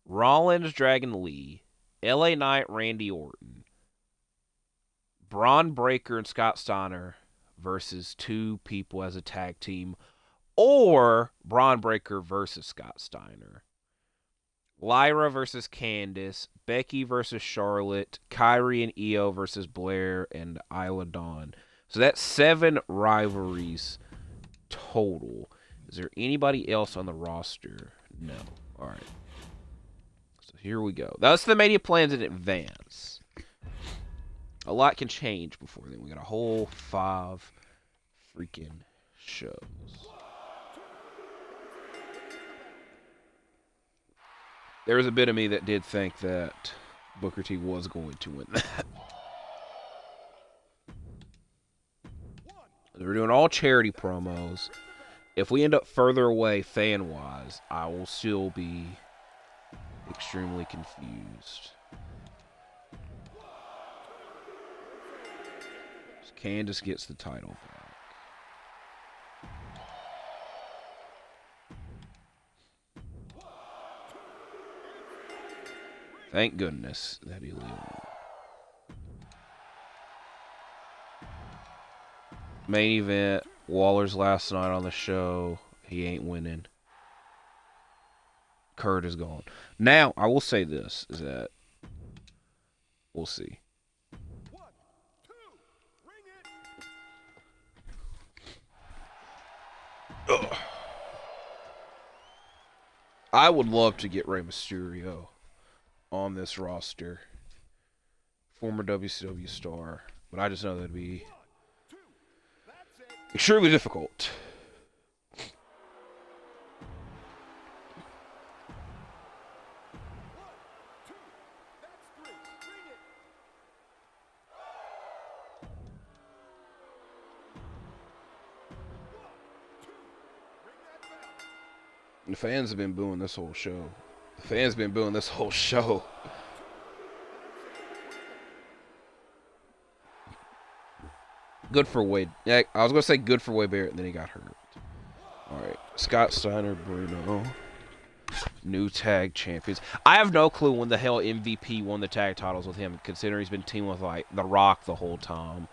[SPEAKER 1] Rollins, Dragon Lee, LA Knight, Randy Orton, Braun Breaker and Scott Steiner versus two people as a tag team, or Braun Breaker versus Scott Steiner. Lyra versus Candice, Becky versus Charlotte, Kairi and Io versus Blair and Isla Dawn. So that's 7 rivalries total. Is there anybody else on the roster? No. All right. So here we go. That's the Mania plans in advance. A lot can change before then. We got a whole 5 freaking shows. There was a bit of me that did think that Booker T was going to win that. We're doing all charity promos. If we end up further away fan-wise, I will still be extremely confused. So Candice gets the title back. Thank goodness that he won. Main event, Waller's last night on the show. He ain't winning. Kurt is gone. Now, I will say this, is that we'll see.
[SPEAKER 2] 1, 2, ring it.
[SPEAKER 1] Ugh. I would love to get Rey Mysterio on this roster. Former WCW star. But I just know that'd be extremely difficult. The fans have been booing this whole show. The fans have been booing this whole show. Good for Wade. Yeah, I was going to say good for Wade Barrett, and then he got hurt. All right. Scott Steiner, Bruno. New tag champions. I have no clue when the hell MVP won the tag titles with him, considering he's been teaming with, like, The Rock the whole time.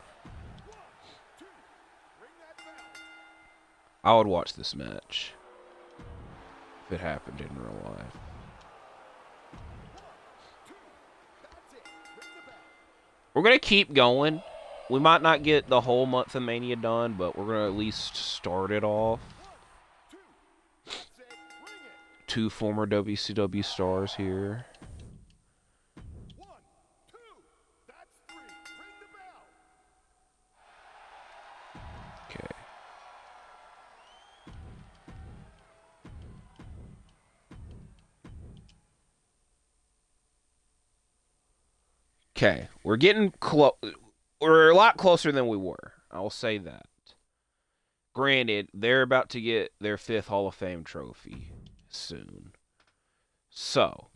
[SPEAKER 1] I would watch this match if it happened in real life. We're going to keep going. We might not get the whole month of Mania done, but we're going to at least start it off. 2 former WCW stars here.
[SPEAKER 2] 1, 2, that's 3. Ring the bell.
[SPEAKER 1] Okay. Okay, we're getting close. We're a lot closer than we were. I will say that. Granted, they're about to get their 5th Hall of Fame trophy soon. So,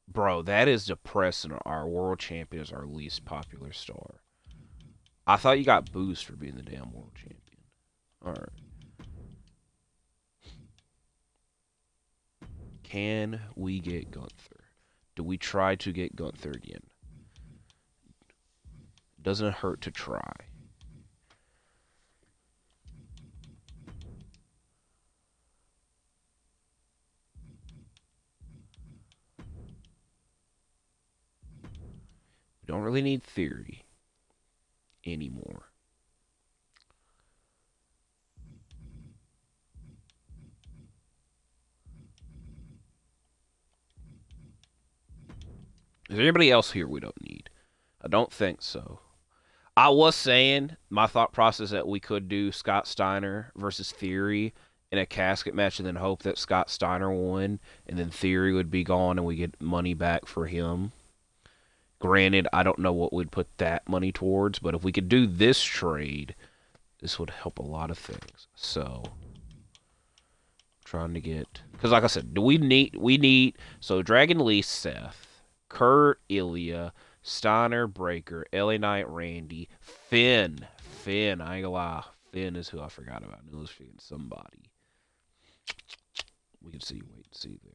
[SPEAKER 1] bro, that is depressing. Our world champion is our least popular star. I thought you got boost for being the damn world champion. All right. Can we get Gunther? Do we try to get Gunther again? Doesn't hurt to try. We don't really need Theory anymore. Is there anybody else here we don't need? I don't think so. I was saying, my thought process that we could do Scott Steiner versus Theory in a casket match and then hope that Scott Steiner won and then Theory would be gone and we get money back for him. Granted, I don't know what we'd put that money towards, but if we could do this trade, this would help a lot of things. So, trying to get... Because like I said, we need... So, Dragon Lee, Seth, Kurt, Ilya, Steiner, Breaker, LA Knight, Randy, Finn. Finn, I ain't gonna lie. Finn is who I forgot about. I knew I was forgetting somebody. We can see, wait and see there.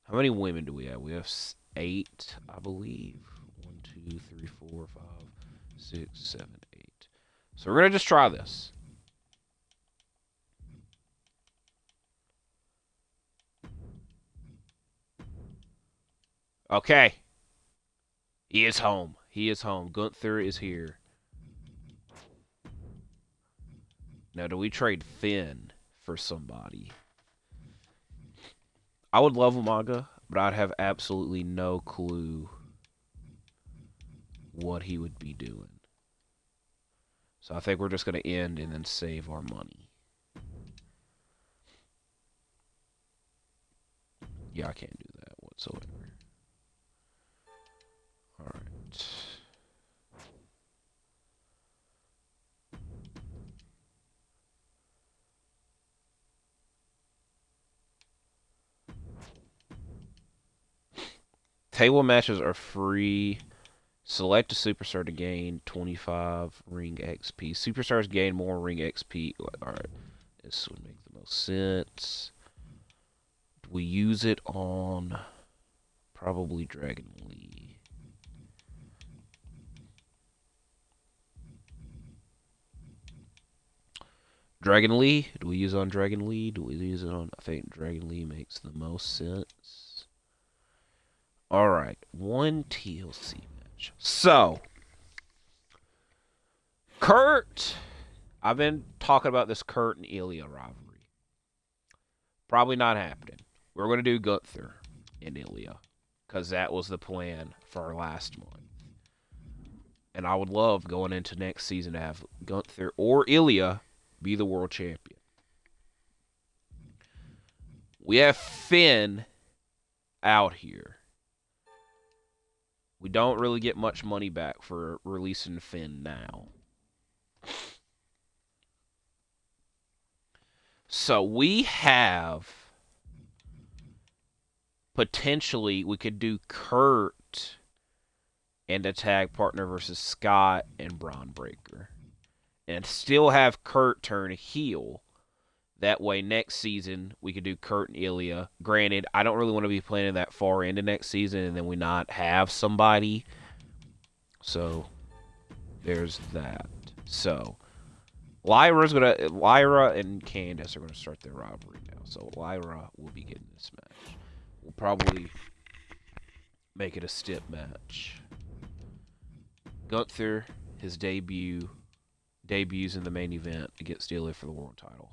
[SPEAKER 1] How many women do we have? We have 8, I believe. 1, 2, 3, 4, 5, 6, 7, 8. So we're gonna just try this. Okay. He is home. He is home. Gunther is here. Now, do we trade Finn for somebody? I would love Umaga, but I'd have absolutely no clue what he would be doing. So I think we're just going to end and then save our money. Yeah, I can't do that whatsoever. Alright. Table matches are free. Select a superstar to gain 25 ring XP. Superstars gain more ring XP. Alright. This would make the most sense. We use it on probably Dragon Lee. Dragon Lee? Do we use it on Dragon Lee? Do we use it on... I think Dragon Lee makes the most sense. Alright. 1 TLC match. So. Kurt. I've been talking about this Kurt and Ilya rivalry. Probably not happening. We're going to do Gunther and Ilya. Because that was the plan for our last month. And I would love going into next season to have Gunther or Ilya be the world champion. We have Finn out here. We don't really get much money back for releasing Finn now. So we have potentially we could do Kurt and a tag partner versus Scott and Braun Breaker. And still have Kurt turn heel. That way, next season, we could do Kurt and Ilya. Granted, I don't really want to be planning that far into next season and then we not have somebody. So, there's that. So, Lyra and Candace are going to start their rivalry now. So, Lyra will be getting this match. We'll probably make it a stip match. Gunther, his debuts in the main event against Ilya for the world title.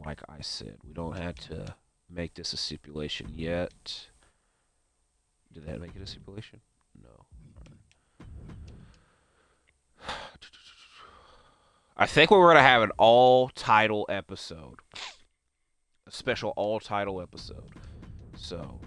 [SPEAKER 1] Like I said, we don't have to make this a stipulation yet. Did that make it a stipulation? No. Right. I think we're going to have an all-title episode. A special all-title episode. So...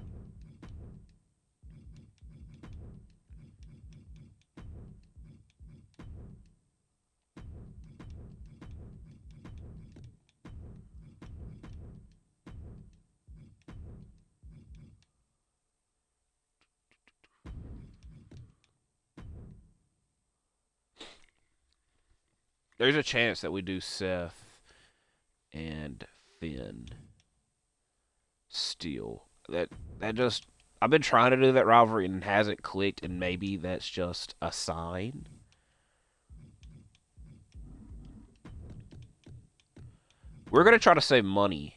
[SPEAKER 1] there's a chance that we do Seth and Finn still. That just I've been trying to do that rivalry and it hasn't clicked, and maybe that's just a sign. We're gonna try to save money.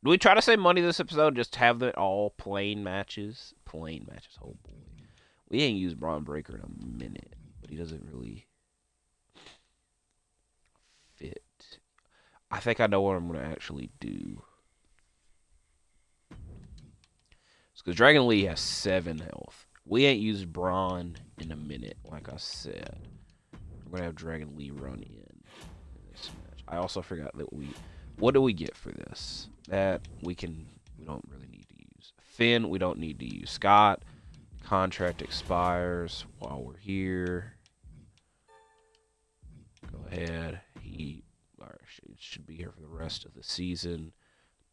[SPEAKER 1] Do we try to save money this episode? Just have it all plain matches? Plain matches, oh boy. We ain't used Braun Breaker in a minute, but he doesn't really fit. I think I know what I'm going to actually do. Because Dragon Lee has 7 health. We ain't used Braun in a minute, like I said. We're going to have Dragon Lee run in this match. I also forgot that what do we get for this? That we don't really need to use. Finn, we don't need to use. Scott, contract expires while we're here. Go ahead. He should be here for the rest of the season.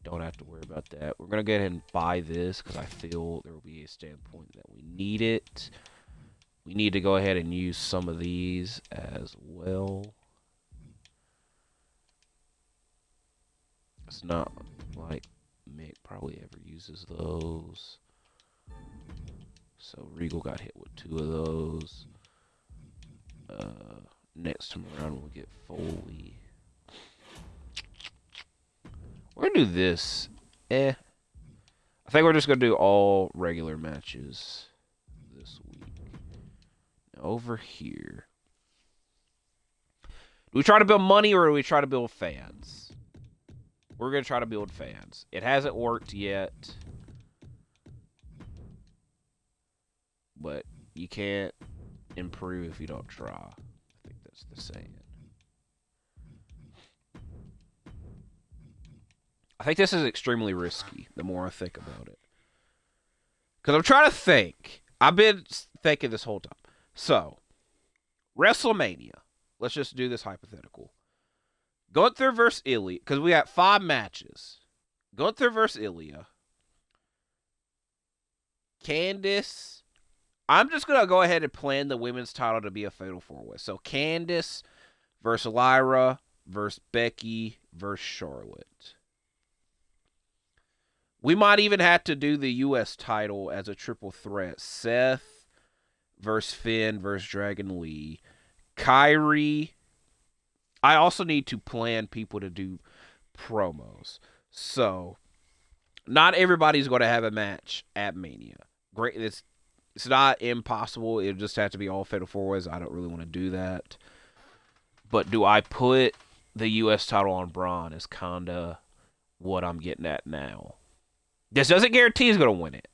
[SPEAKER 1] don't have to worry about that. We're going to go ahead and buy this because I feel there will be a standpoint that we need it. We need to go ahead and use some of these as well. It's not like Mick probably ever uses those. So Regal got hit with 2 of those. Next time around we'll get Foley. We're gonna do this. I think we're just gonna do all regular matches this week. Now over here. Do we try to build money or do we try to build fans? We're gonna try to build fans. It hasn't worked yet. But you can't improve if you don't try. I think that's the saying. I think this is extremely risky the more I think about it. Because I'm trying to think. I've been thinking this whole time. So, WrestleMania. Let's just do this hypothetical. Gunther versus Ilya. Because we got 5 matches. Gunther versus Ilya. Candice. I'm just going to go ahead and plan the women's title to be a fatal 4-way. So, Candice versus Lyra versus Becky versus Charlotte. We might even have to do the U.S. title as a triple threat. Seth versus Finn versus Dragon Lee. Kairi. I also need to plan people to do promos. So, not everybody's going to have a match at Mania. Great. It's not impossible. It'll just have to be all fatal 4-ways. I don't really want to do that. But do I put the U.S. title on Braun is kind of what I'm getting at now. This doesn't guarantee he's going to win it.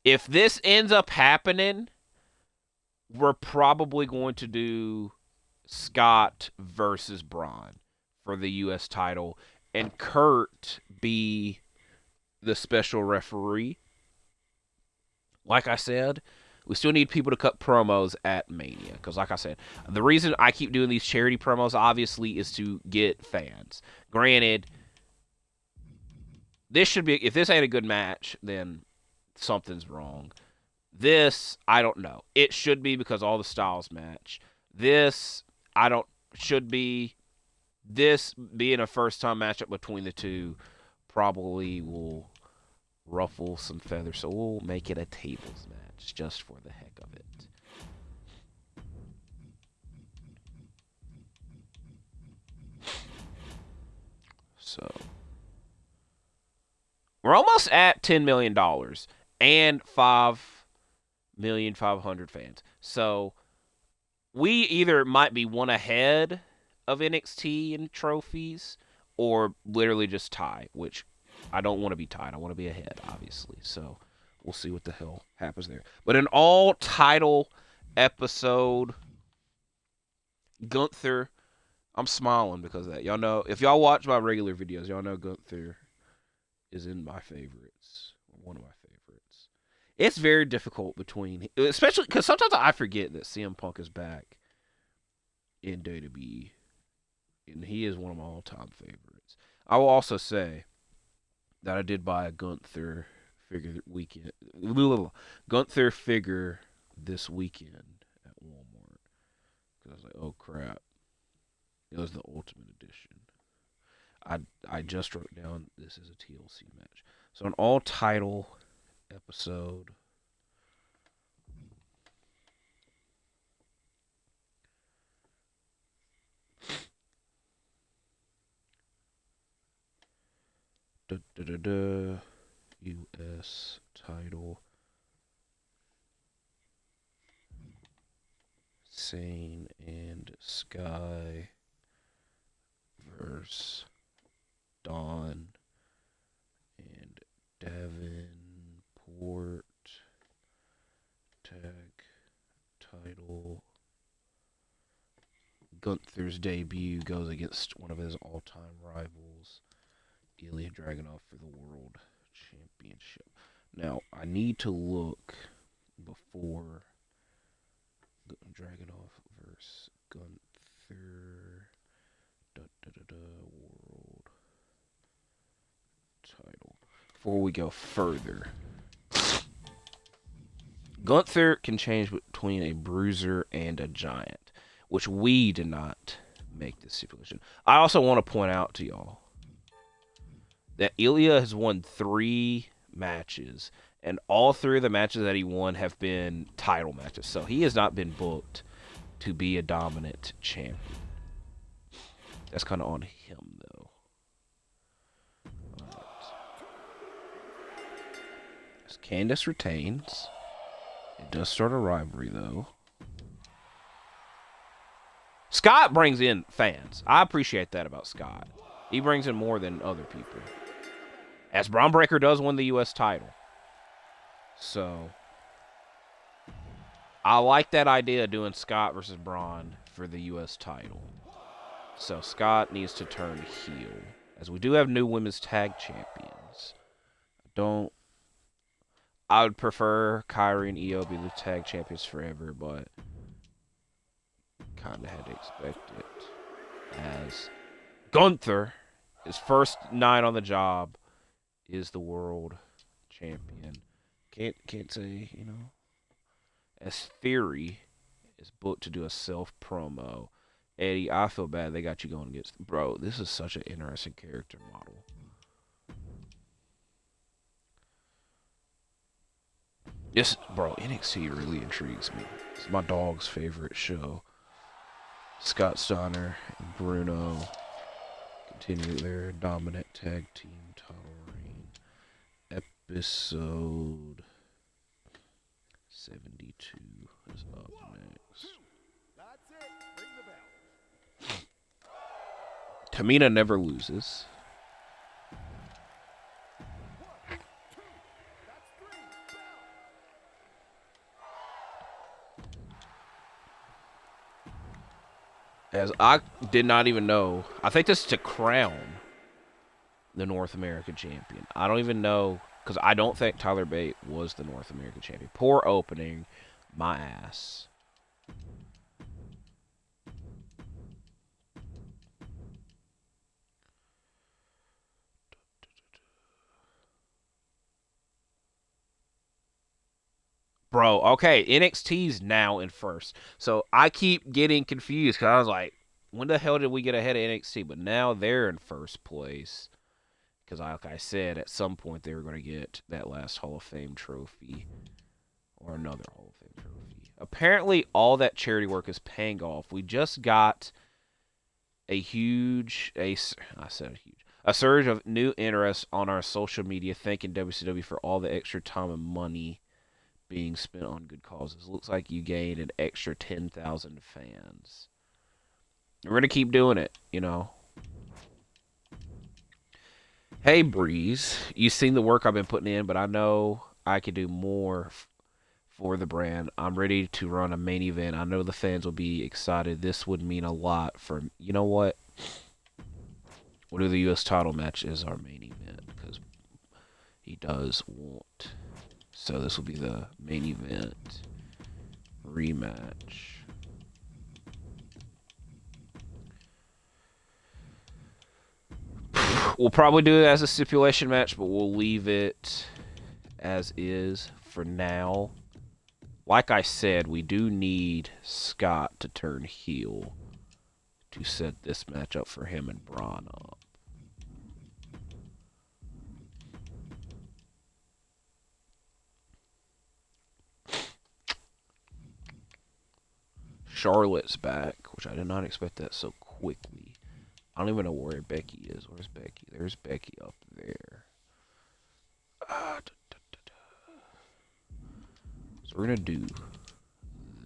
[SPEAKER 1] If this ends up happening, we're probably going to do Scott versus Braun for the U.S. title and Kurt be the special referee. Like I said, we still need people to cut promos at Mania. Because like I said, the reason I keep doing these charity promos, obviously, is to get fans. Granted, this should be, if this ain't a good match, then something's wrong. This, I don't know. It should be because all the styles match. This, should be. This being a first-time matchup between the two probably will ruffle some feathers. So we'll make it a tables match just for the heck of it. So we're almost at $10 million and 5,500,000 fans. So we either might be one ahead of NXT in trophies or literally just tie, which I don't want to be tied. I want to be ahead, obviously. So we'll see what the hell happens there. But an all-title episode, Gunther, I'm smiling because of that. Y'all know, if y'all watch my regular videos, y'all know Gunther is in my favorites, one of my favorites. It's very difficult between, especially because sometimes I forget that CM Punk is back in WWE, and he is one of my all-time favorites. I will also say that I did buy a Gunther figure Gunther figure this weekend at Walmart because I was like, oh crap, it was the Ultimate Edition. I just wrote down this is a TLC match. So an all-title episode. U.S. title. Sane and Sky versus Dawn and Davenport. Tag title. Gunther's debut goes against one of his all-time rivals, Ilya Dragunov, for the World Championship. Now, I need to look before Dragunov versus Gunther. World before we go further. Gunther can change between a bruiser and a giant, which we did not make this stipulation. I also want to point out to y'all that Ilya has won 3 matches, and all 3 of the matches that he won have been title matches. So he has not been booked to be a dominant champion. That's kind of on him, though. Right. As Candice retains. It does start a rivalry, though. Scott brings in fans. I appreciate that about Scott. He brings in more than other people. As Braun Breaker does win the U.S. title. So, I like that idea of doing Scott versus Braun for the U.S. title. So, Scott needs to turn heel. As we do have new women's tag champions. I would prefer Kairi and Io be the tag champions forever, but kind of had to expect it. As Gunther, his first night on the job, is the world champion. Can't say, As Theory is booked to do a self promo. Eddie, I feel bad they got you going against. Bro, this is such an interesting character model. This, bro, NXT really intrigues me. It's my dog's favorite show. Scott Steiner and Bruno continue their dominant tag team title reign. Episode 72 is up next.
[SPEAKER 2] That's it. Ring the bell.
[SPEAKER 1] Tamina never loses.
[SPEAKER 2] 1, 2, that's 3. Bell.
[SPEAKER 1] As I did not even know. I think this is to crown the North American champion. I don't even know, because I don't think Tyler Bate was the North American champion. Poor opening. My ass. Bro, okay, NXT's now in first. So I keep getting confused because I was like, when the hell did we get ahead of NXT? But now they're in first place. Because, like I said, at some point they were going to get that last Hall of Fame trophy. Or another Hall of Fame trophy. Apparently, all that charity work is paying off. We just got a surge of new interest on our social media, thanking WCW for all the extra time and money being spent on good causes. Looks like you gained an extra 10,000 fans. We're going to keep doing it, Hey, Breeze. You've seen the work I've been putting in, but I know I could do more for the brand. I'm ready to run a main event. I know the fans will be excited. This would mean a lot for... You know what? We'll do the U.S. title match as our main event, because he does want... So this will be the main event rematch. We'll probably do it as a stipulation match, but we'll leave it as is for now. Like I said, we do need Scott to turn heel to set this match up for him and Braun up. Charlotte's back, which I did not expect that so quickly. I don't even know where Becky is. Where's Becky? There's Becky up there. So we're going to do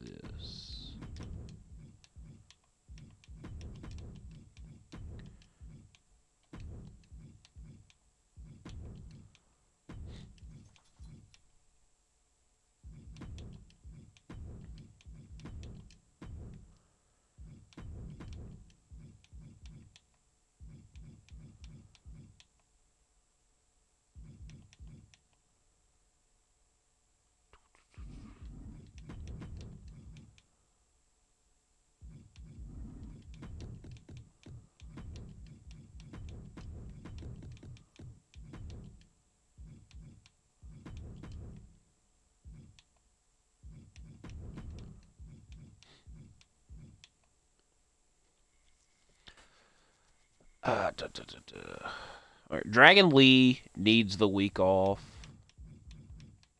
[SPEAKER 1] this. All right, Dragon Lee needs the week off.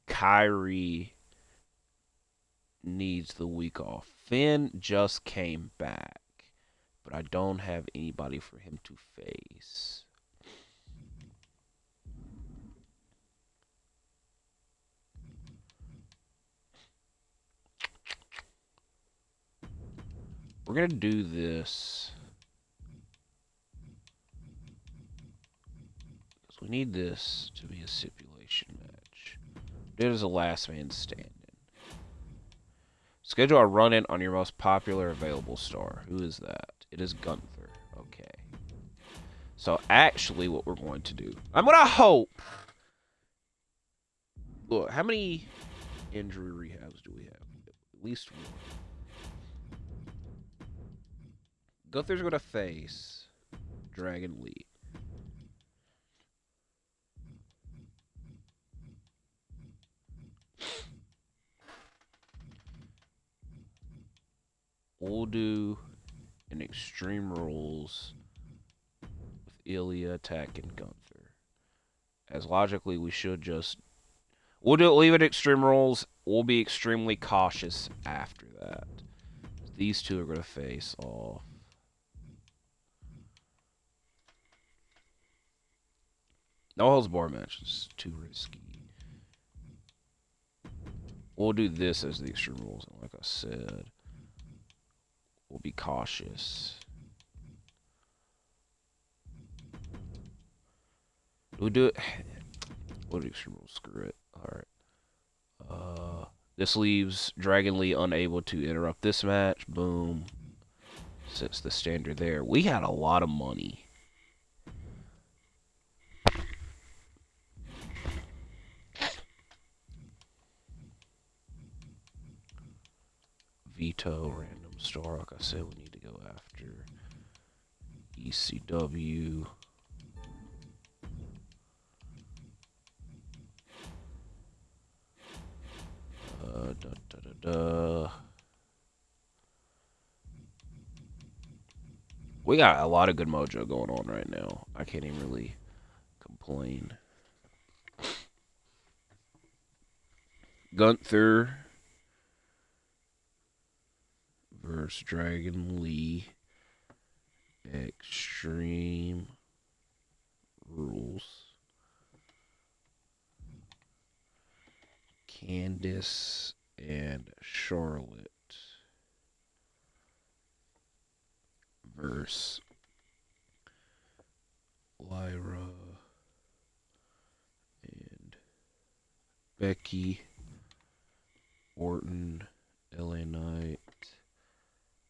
[SPEAKER 1] Kairi needs the week off. Finn just came back, but I don't have anybody for him to face. We're going to do this. Because we need this to be a stipulation match. It is a last man standing. Schedule a run-in on your most popular available star. Who is that? It is Gunther. Okay. So actually what we're going to do, I'm going to hope. Look, how many injury rehabs do we have? At least one. Gunther's going to face Dragon Lee. We'll do an Extreme Rules with Ilya attacking Gunther. As logically, we should just... leave it Extreme Rules. We'll be extremely cautious after that. These two are going to face off. No holds bar match is too risky. We'll do this as the Extreme Rules, and like I said, we'll be cautious. We'll do it. We'll do Extreme Rules. Screw it. All right. This leaves Dragon Lee unable to interrupt this match. Boom. Sets the standard there. We had a lot of money. Veto, random star. Like I said, we need to go after ECW. We got a lot of good mojo going on right now. I can't even really complain. Gunther versus Dragon Lee. Extreme Rules. Candice and Charlotte versus Lyra and Becky, Orton, LA Knight,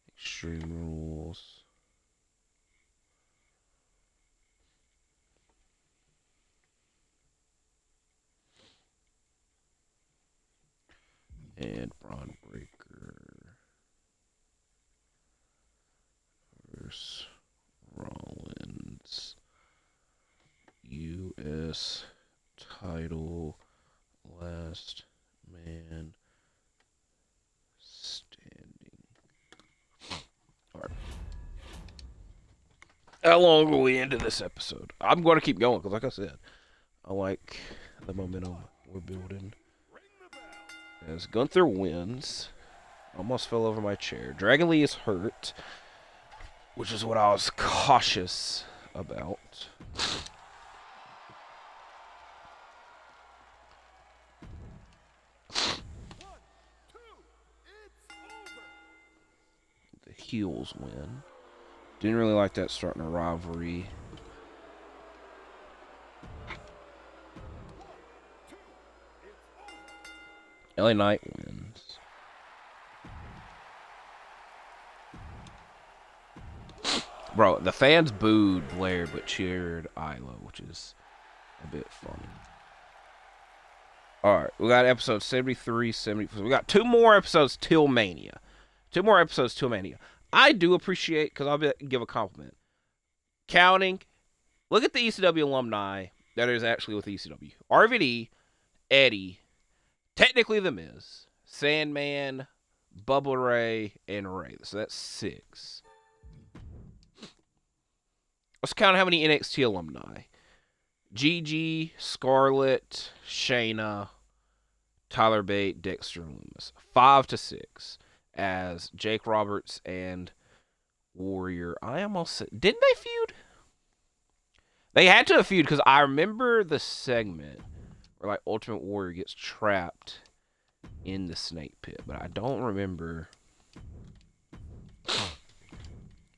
[SPEAKER 1] Extreme Rules. And Braun Breaker versus Rollins. U.S. title. Last man standing. Alright. How long are we into this episode? I'm going to keep going because, like I said, I like the momentum we're building. As Gunther wins, almost fell over my chair. Dragon Lee is hurt, which is what I was cautious about. The heels win. Didn't really like that starting a rivalry. LA Knight wins. Bro, the fans booed Blair but cheered Isla, which is a bit funny. Alright, we got episode 73, 74. We got two more episodes till Mania. I do appreciate, because I'll give a compliment. Counting, look at the ECW alumni that is actually with ECW. RVD, Eddie, technically The Miz, Sandman, Bubba Ray, and Ray. So that's 6. Let's count how many NXT alumni. Gigi, Scarlett, Shayna, Tyler Bate, Dexter Loomis. 5 to 6 as Jake Roberts and Warrior. I almost said, didn't they feud? They had to have feud because I remember the segment where like Ultimate Warrior gets trapped in the snake pit, but I don't remember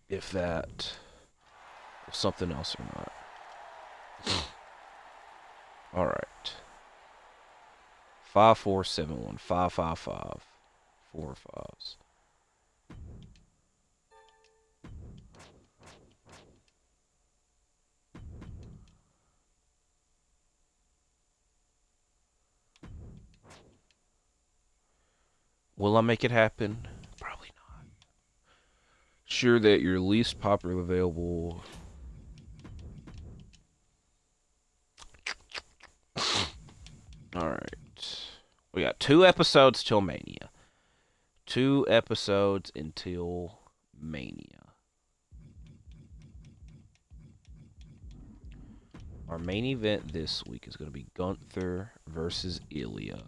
[SPEAKER 1] if that was something else or not. All right. 5471 555 4 fives. Will I make it happen? Probably not. Sure that your least popular available. Alright. We got 2 episodes till Mania. 2 episodes until Mania. Our main event this week is going to be Gunther versus Ilya.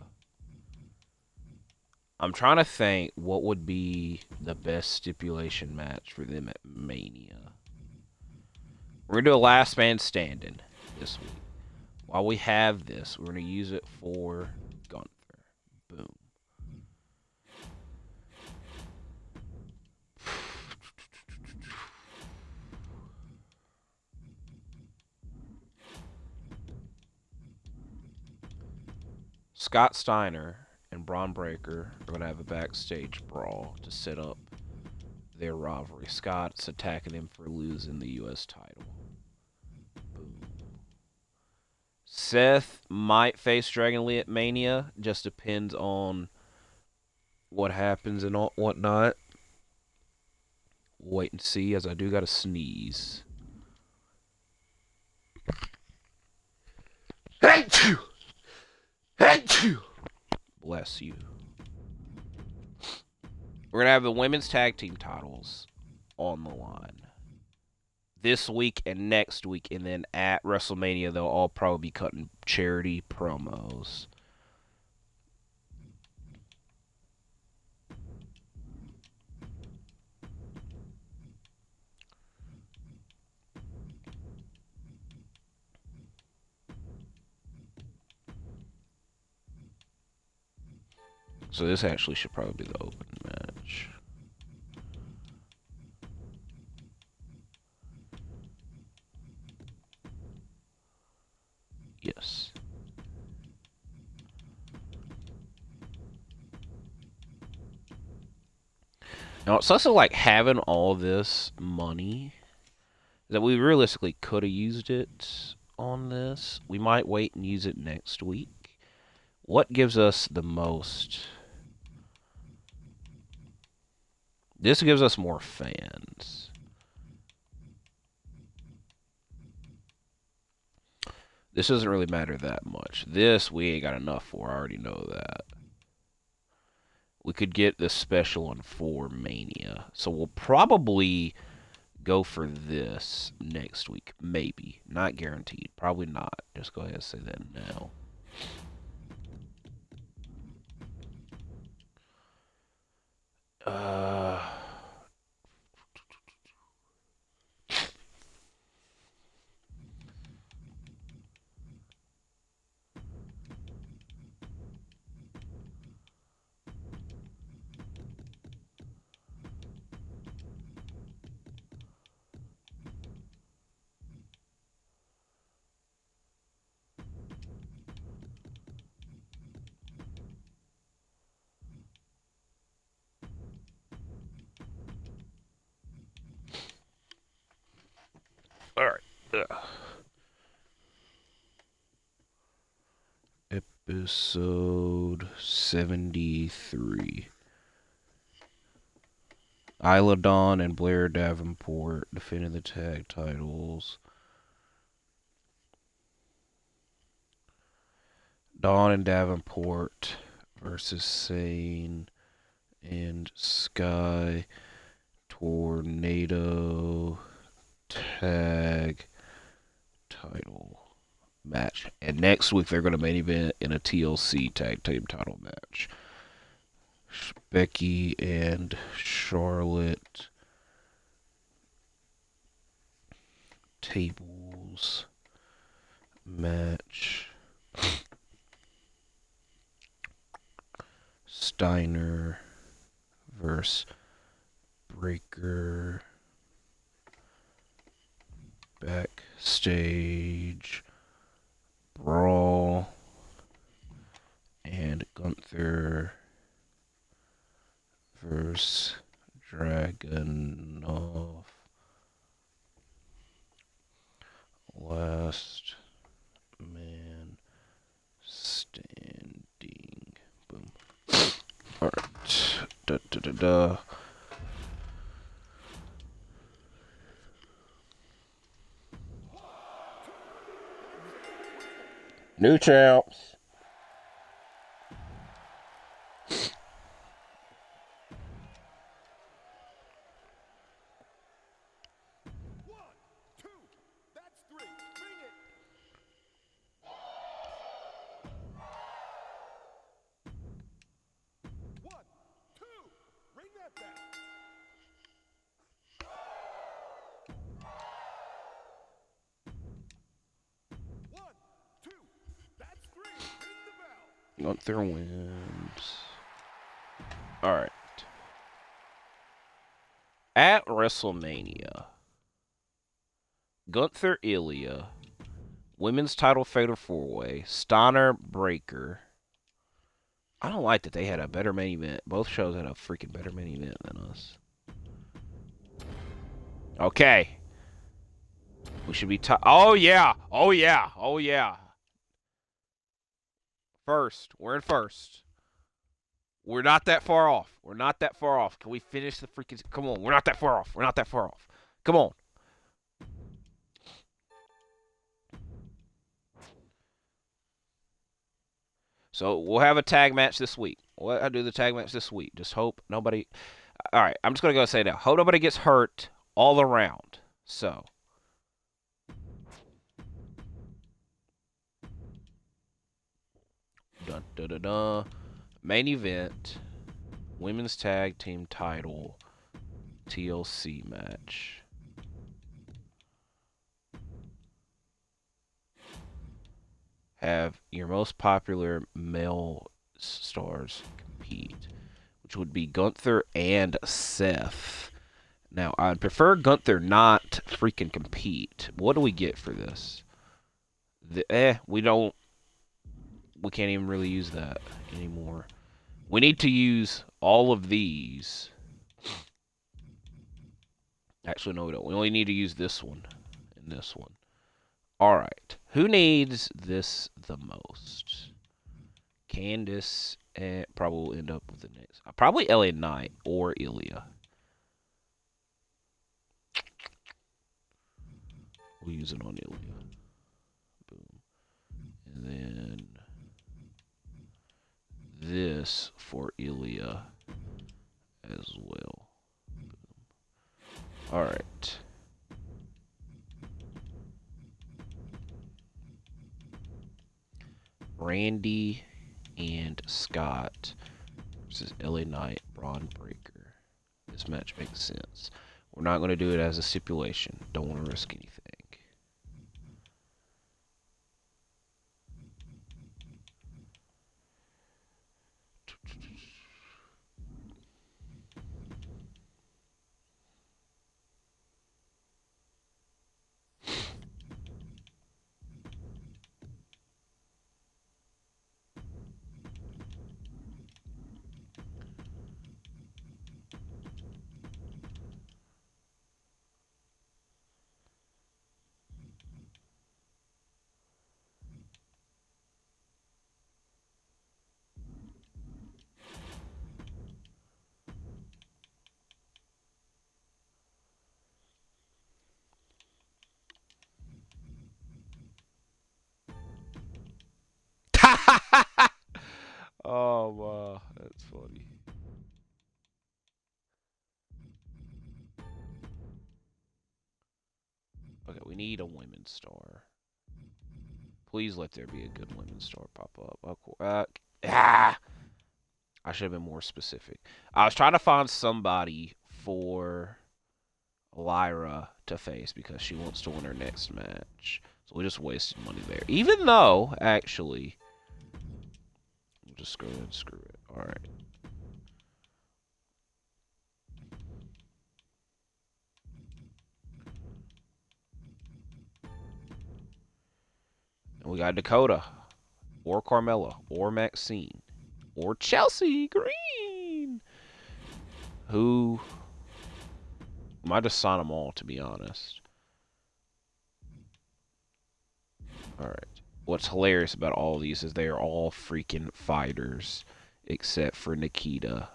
[SPEAKER 1] I'm trying to think what would be the best stipulation match for them at Mania. We're going to do a last man standing this week. While we have this, we're going to use it for Gunther. Boom. Scott Steiner and Braun Breaker are going to have a backstage brawl to set up their rivalry. Scott's attacking him for losing the U.S. title. Boom. Seth might face Dragon Lee at Mania. Just depends on what happens and whatnot. We'll wait and see, as I do got to sneeze. Achoo! Achoo! Bless you. We're going to have the women's tag team titles on the line this week and next week, and then at WrestleMania, they'll all probably be cutting charity promos. So this actually should probably be the open match. Yes. Now, it's also like having all this money that we realistically could have used it on this. We might wait and use it next week. What gives us the most? This gives us more fans. This doesn't really matter that much. This we ain't got enough for. I already know that. We could get this special one for Mania. So we'll probably go for this next week. Maybe. Not guaranteed. Probably not. Just go ahead and say that now. All right. Episode 73. Isla Dawn and Blair Davenport defending the tag titles. Dawn and Davenport versus Sane and Sky Tornado tag title match. And next week they're going to main event in a TLC tag team title match. Becky and Charlotte. Tables match. Steiner versus Breaker. Backstage brawl. And Gunther versus Dragunov. Last man standing. Boom. Alright. Da da da da. New champs. Gunther wins. Alright. At WrestleMania, Gunther Ilya, women's title fatal 4-way, Steiner Breaker. I don't like that they had a better main event. Both shows had a freaking better main event than us. Okay. We should be oh yeah. Oh yeah. Oh yeah. First. We're in first. We're not that far off. We're not that far off. Can we finish the freaking... Come on. We're not that far off. We're not that far off. Come on. So we'll have a tag match this week. I'll do the tag match this week. Just hope nobody... All right. I'm just going to go say now. Hope nobody gets hurt all around. So... Dun, dun, dun, dun. Main event, women's tag team title, TLC match. Have your most popular male stars compete, which would be Gunther and Seth. Now, I'd prefer Gunther not freaking compete. What do we get for this? We can't even really use that anymore. We need to use all of these. Actually, no, we don't. We only need to use this one and this one. All right. Who needs this the most? Candice and probably will end up with the next. Probably LA Knight or Ilya. We'll use it on Ilya. Boom. And then this for Ilya as well. All right. Randy and Scott versus LA Knight, Braun Breaker. This match makes sense. We're not going to do it as a stipulation. Don't want to risk anything. We need a women's star. Please let there be a good women's star pop up. I should have been more specific. I was trying to find somebody for Lyra to face because she wants to win her next match. So we just wasted money there. Even though, actually, we'll just go ahead and screw it. All right. And we got Dakota, or Carmella, or Maxine, or Chelsea Green, who might just sign them all, to be honest. All right. What's hilarious about all of these is they are all freaking fighters, except for Nikita.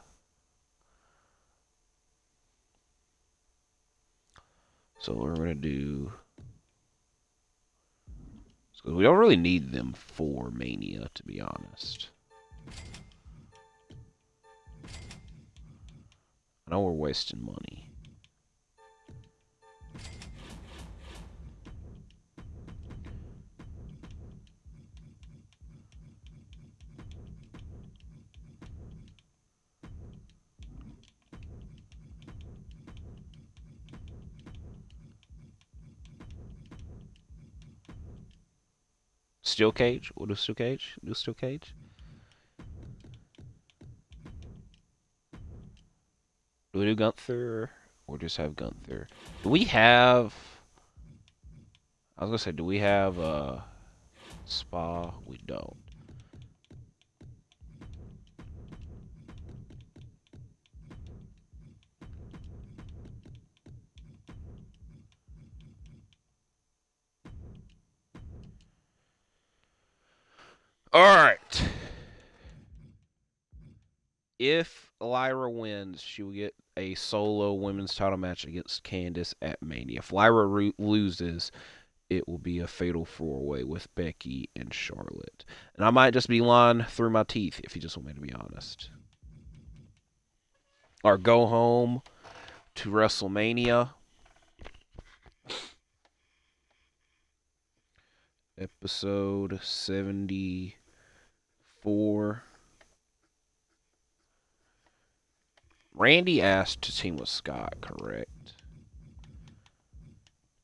[SPEAKER 1] So we're gonna do. So we don't really need them for Mania, to be honest. I know we're wasting money. Steel cage? We'll do steel cage. Do steel cage. Do we do Gunther or just have Gunther? Do we have? I was gonna say, do we have a spa? We don't. All right. If Lyra wins, she will get a solo women's title match against Candice at Mania. If Lyra loses, it will be a fatal four-way with Becky and Charlotte. And I might just be lying through my teeth if you just want me to be honest. Or go home to WrestleMania. Episode 74. Randy asked to team with Scott, correct?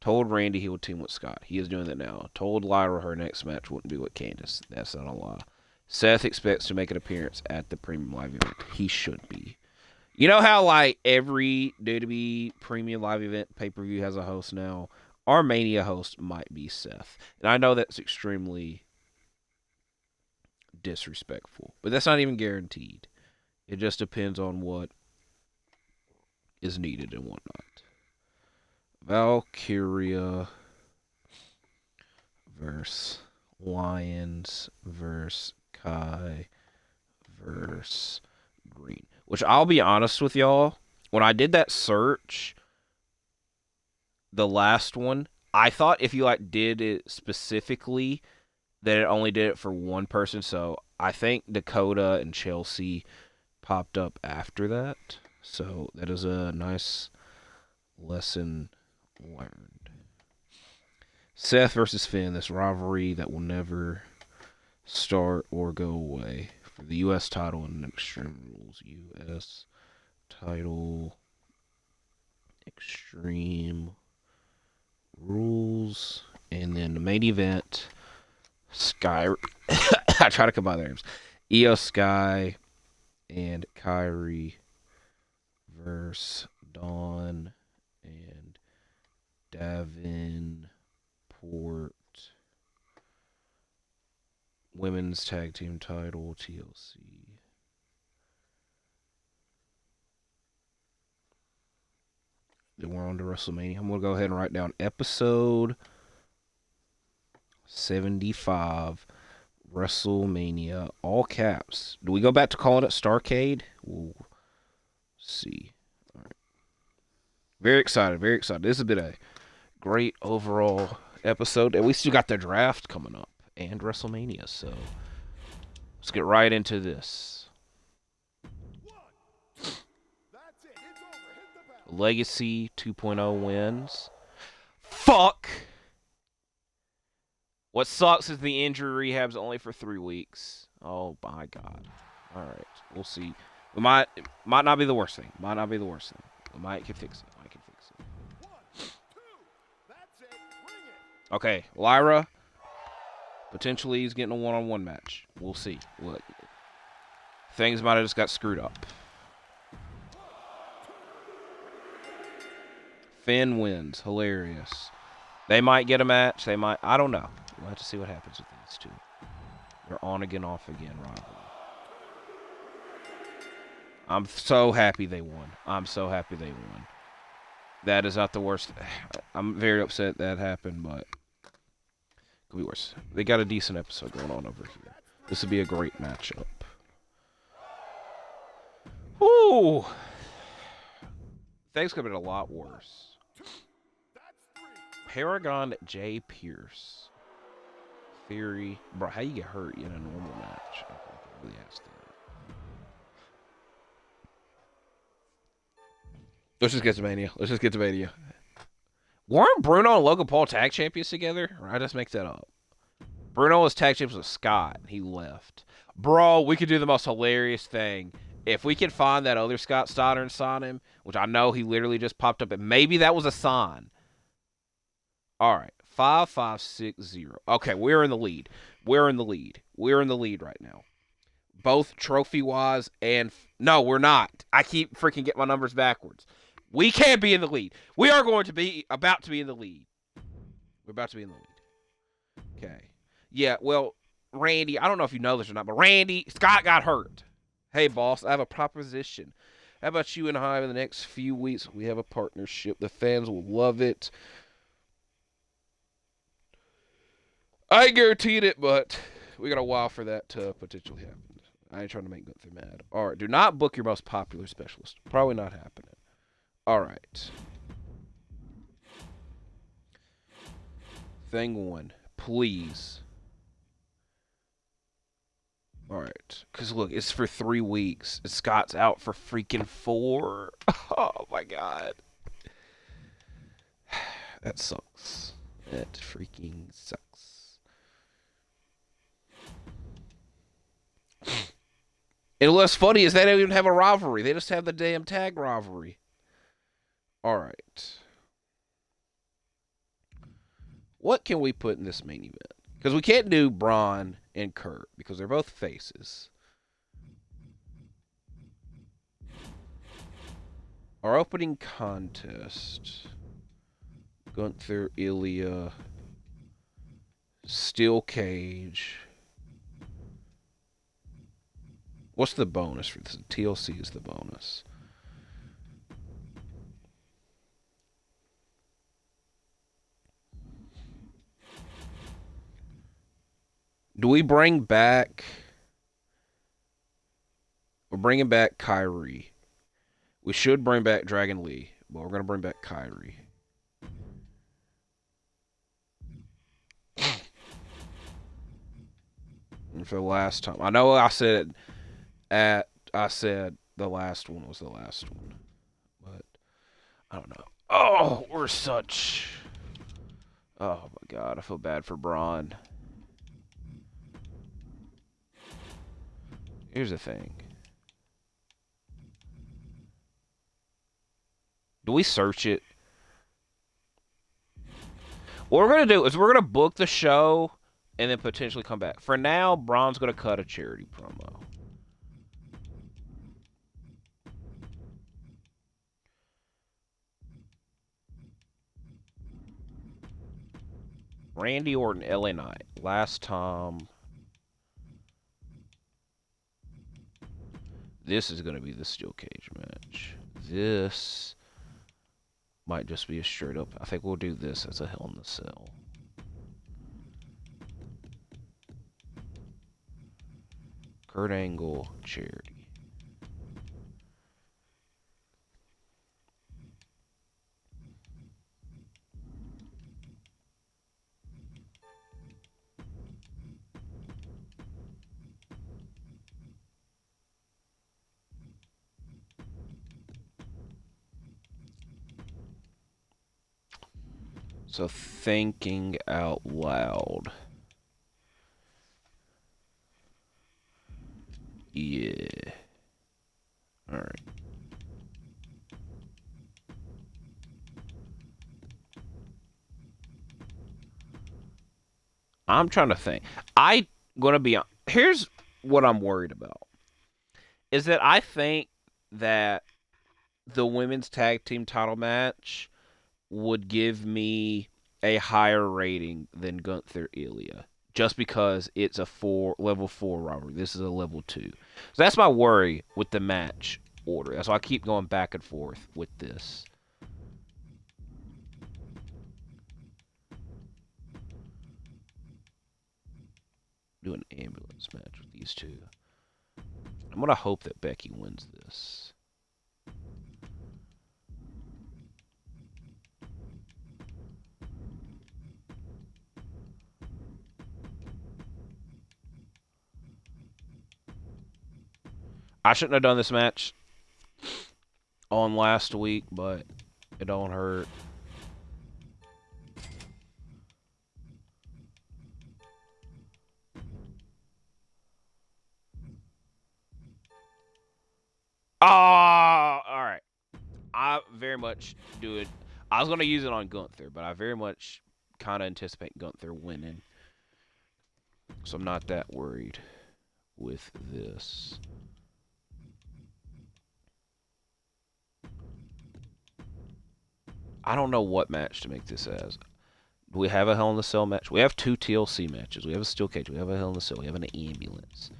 [SPEAKER 1] Told Randy he would team with Scott. He is doing that now. Told Lyra her next match wouldn't be with Candice. That's not a lie. Seth expects to make an appearance at the Premium Live event. He should be. You know how, like, every WWE Premium Live event pay-per-view has a host now? Our Mania host might be Seth. And I know that's extremely disrespectful. But that's not even guaranteed. It just depends on what is needed and whatnot. Valkyria versus Lions versus Kai versus Green. Which I'll be honest with y'all, when I did that search, the last one, I thought if you like did it specifically, that it only did it for one person. So I think Dakota and Chelsea popped up after that. So that is a nice lesson learned. Seth versus Finn, this rivalry that will never start or go away for the U.S. title and Extreme Rules. U.S. title, Extreme Rules, and then the main event, Sky. I try to combine their names. Io Sky and Kairi versus Dawn and Davenport. Women's Tag Team title, TLC. Then we're on to WrestleMania. I'm going to go ahead and write down episode 75, WrestleMania, all caps. Do we go back to calling it Starcade? We'll see. All right. Very excited, very excited. This has been a great overall episode. And we still got the draft coming up and WrestleMania, so let's get right into this.
[SPEAKER 2] That's it. It's over. Hit the bell.
[SPEAKER 1] Legacy 2.0 wins. Fuck What sucks is the injury rehab's only for 3 weeks. Oh my god. All right, we'll see. It might not be the worst thing. Might not be the worst thing. We might can fix it. Might can fix it.
[SPEAKER 2] 1, 2. That's it. Bring it.
[SPEAKER 1] Okay, Lyra. Potentially he's getting a one-on-one match. We'll see. Things might have just got screwed up. Finn wins. Hilarious. They might get a match. They might. I don't know. We'll have to see what happens with these two. They're on again, off again rivalry. I'm so happy they won. I'm so happy they won. That is not the worst. I'm very upset that happened, but could be worse. They got a decent episode going on over here. This would be a great matchup. Ooh. Things could have been a lot worse. Paragon J. Pierce. Theory. Bro, how you get hurt in a normal match? I really asked that. Let's just get to Mania. Let's just get to Mania. Weren't Bruno and Logan Paul tag champions together? Or I just make that up. Bruno was tag champions with Scott. He left. Bro, we could do the most hilarious thing. If we could find that other Scott Steiner and sign him, which I know he literally just popped up, and maybe that was a sign. All right. 5560. Okay, we're in the lead. We're in the lead. We're in the lead right now. Both trophy-wise and... No, we're not. I keep freaking getting my numbers backwards. We can't be in the lead. We are going to be about to be in the lead. We're about to be in the lead. Okay. Yeah, well, Randy, I don't know if you know this or not, but Randy, Scott got hurt. Hey, boss, I have a proposition. How about you and I in the next few weeks? We have a partnership. The fans will love it. I ain't guaranteed it, but we got a while for that to potentially happen. I ain't trying to make Gunther mad. All right, do not book your most popular specialist. Probably not happening. All right. Thing one, please. All right, because look, it's for 3 weeks. Scott's out for freaking 4. Oh my god, that sucks. That freaking sucks. And what's funny is they don't even have a rivalry. They just have the damn tag rivalry. All right. What can we put in this main event? Because we can't do Braun and Kurt because they're both faces. Our opening contest. Gunther, Ilya, Steel Cage. What's the bonus for this? TLC is the bonus. Do we bring back... We're bringing back Kairi. We should bring back Dragon Lee, but we're going to bring back Kairi. And for the last time. I know I said the last one was the last one. But I don't know. Oh, we're such... Oh my god, I feel bad for Braun. Here's the thing. Do we search it? What we're going to do is we're going to book the show and then potentially come back. For now, Braun's going to cut a charity promo. Randy Orton, LA Knight. Last time... This is going to be the Steel Cage match. This might just be a straight up... I think we'll do this as a Hell in the Cell. Kurt Angle, charity. So thinking out loud. Yeah. All right. I'm trying to think. I gonna be. Here's what I'm worried about is that I think that the women's tag team title match would give me a higher rating than Gunther Ilya just because it's a level 4 rivalry. This is a level 2. So that's my worry with the match order. That's why I keep going back and forth with this. Do an ambulance match with these two. I'm going to hope that Becky wins this. I shouldn't have done this match on last week, but it don't hurt. Oh, all right. I very much do it. I was going to use it on Gunther, but I very much kind of anticipate Gunther winning. So I'm not that worried with this. I don't know what match to make this as. Do we have a Hell in the Cell match? We have 2 TLC matches. We have a steel cage. We have a Hell in the Cell. We have an ambulance.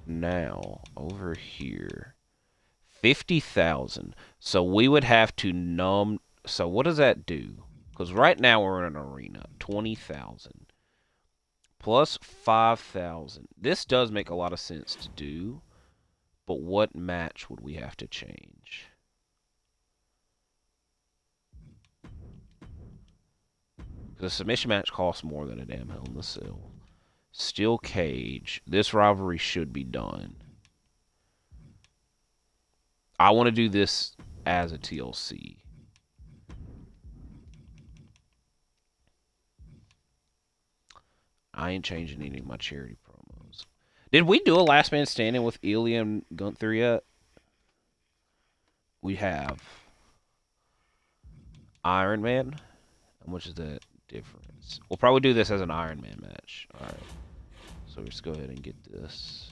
[SPEAKER 1] Now, over here. 50,000. So we would have to numb. So what does that do? Because right now we're in an arena. 20,000. Plus 5,000. This does make a lot of sense to do. But what match would we have to change? The submission match costs more than a damn Hell in the Cell. Steel cage. This rivalry should be done. I want to do this as a TLC. I ain't changing any of my charity promos. Did we do a last man standing with Ilya and Gunther yet? We have. Iron Man? How much is that difference? We'll probably do this as an Iron Man match. Alright. So let's go ahead and get this.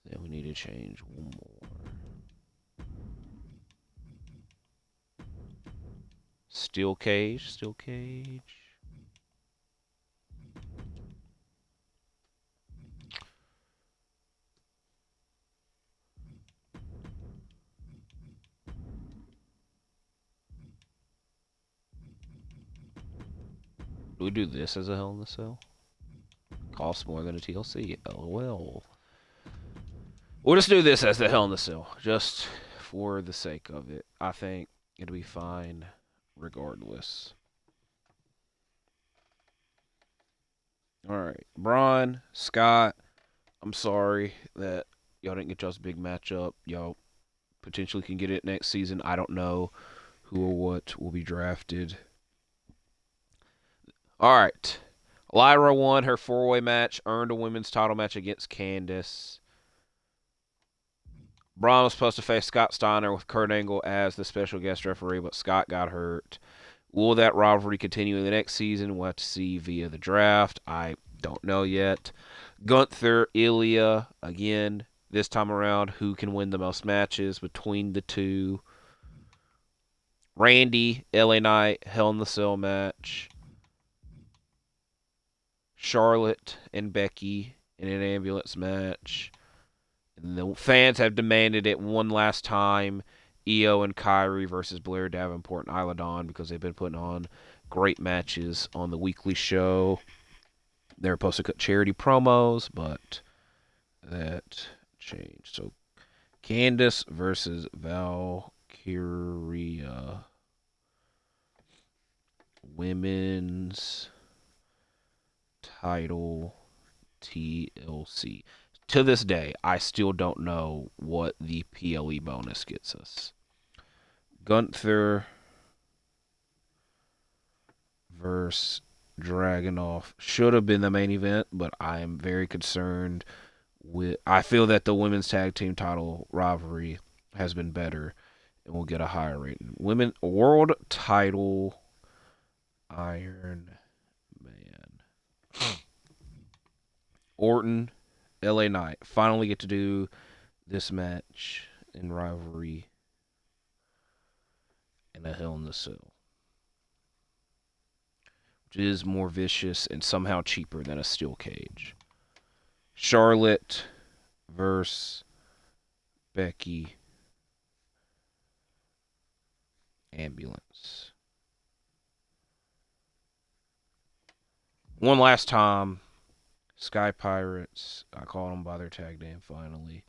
[SPEAKER 1] Then we need to change one more. Steel cage, steel cage. Do we do this as a Hell in the Cell? Costs more than a TLC. LOL. We'll just do this as the Hell in the Cell, just for the sake of it. I think it'll be fine regardless. Alright. Braun, Scott, I'm sorry that y'all didn't get y'all's big matchup. Y'all potentially can get it next season. I don't know who or what will be drafted. Alright. Lyra won her 4-way match, earned a women's title match against Candice. Braun was supposed to face Scott Steiner with Kurt Angle as the special guest referee, but Scott got hurt. Will that rivalry continue in the next season? We'll have to see via the draft. I don't know yet. Gunther, Ilya, again, this time around, who can win the most matches between the two? Randy, LA Knight, Hell in the Cell match. Charlotte and Becky in an ambulance match. And the fans have demanded it one last time. Io and Kairi versus Blair Davenport and Isla Dawn because they've been putting on great matches on the weekly show. They're supposed to cut charity promos, but that changed. So Candice versus Valkyria. Women's title TLC. To this day, I still don't know what the PLE bonus gets us. Gunther versus Dragunov should have been the main event, but I'm very concerned with. I feel that the women's tag team title rivalry has been better and will get a higher rating. Women world title Iron Man. Orton, LA Knight. Finally get to do this match in rivalry in a Hell in a Cell, which is more vicious and somehow cheaper than a steel cage. Charlotte versus Becky. Ambulance. One last time, Sky Pirates. I called them by their tag name finally.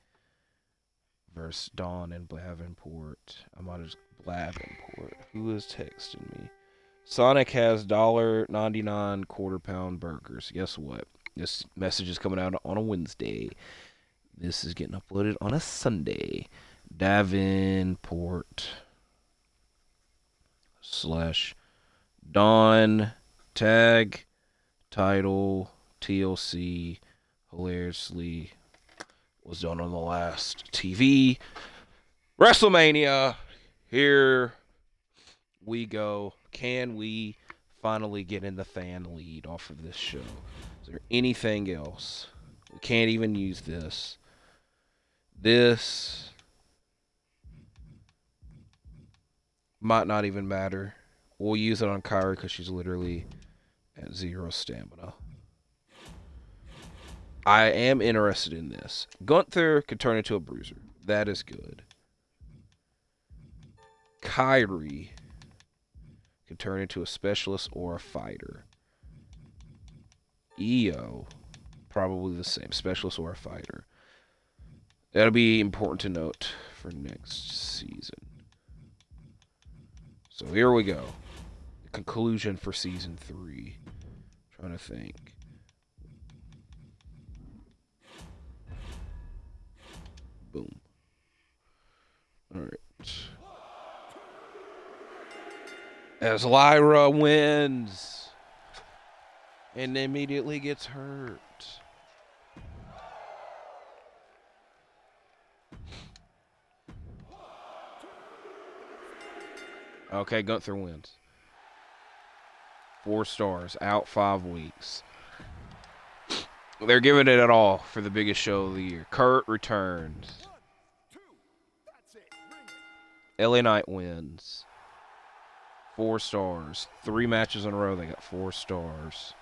[SPEAKER 1] Versus Dawn and Blavenport. I'm on just Blavenport. Who is texting me? Sonic has $1.99 quarter pound burgers. Guess what? This message is coming out on a Wednesday. This is getting uploaded on a Sunday. Davenport / Dawn tag title TLC hilariously was done on the last TV WrestleMania. Here we go. Can we finally get in the fan lead off of this show? Is there anything else? We can't even use this. This might not even matter. We'll use it on Kairi because she's literally at 0 stamina. I am interested in this. Gunther could turn into a bruiser. That is good. Kairi could turn into a specialist or a fighter. Io, probably the same. Specialist or a fighter. That'll be important to note for next season. So here we go. The conclusion for season 3. Trying to think. Boom. Alright. As Lyra wins and immediately gets hurt. Okay, Gunther wins. 4 stars, out 5 weeks. They're giving it all for the biggest show of the year. Kurt returns.
[SPEAKER 2] 1, 2, that's it. Ring it.
[SPEAKER 1] LA Knight wins. 4 stars. 3 matches in a row, they got 4 stars.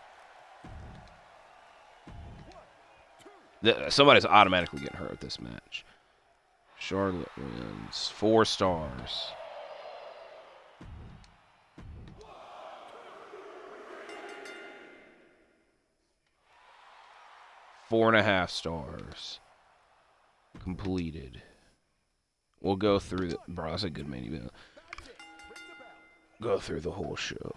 [SPEAKER 1] Somebody's automatically getting hurt at this match. Charlotte wins. 4 stars. 4.5 stars. Completed. We'll go through the... Bro, that's a good main event. Go through the whole show.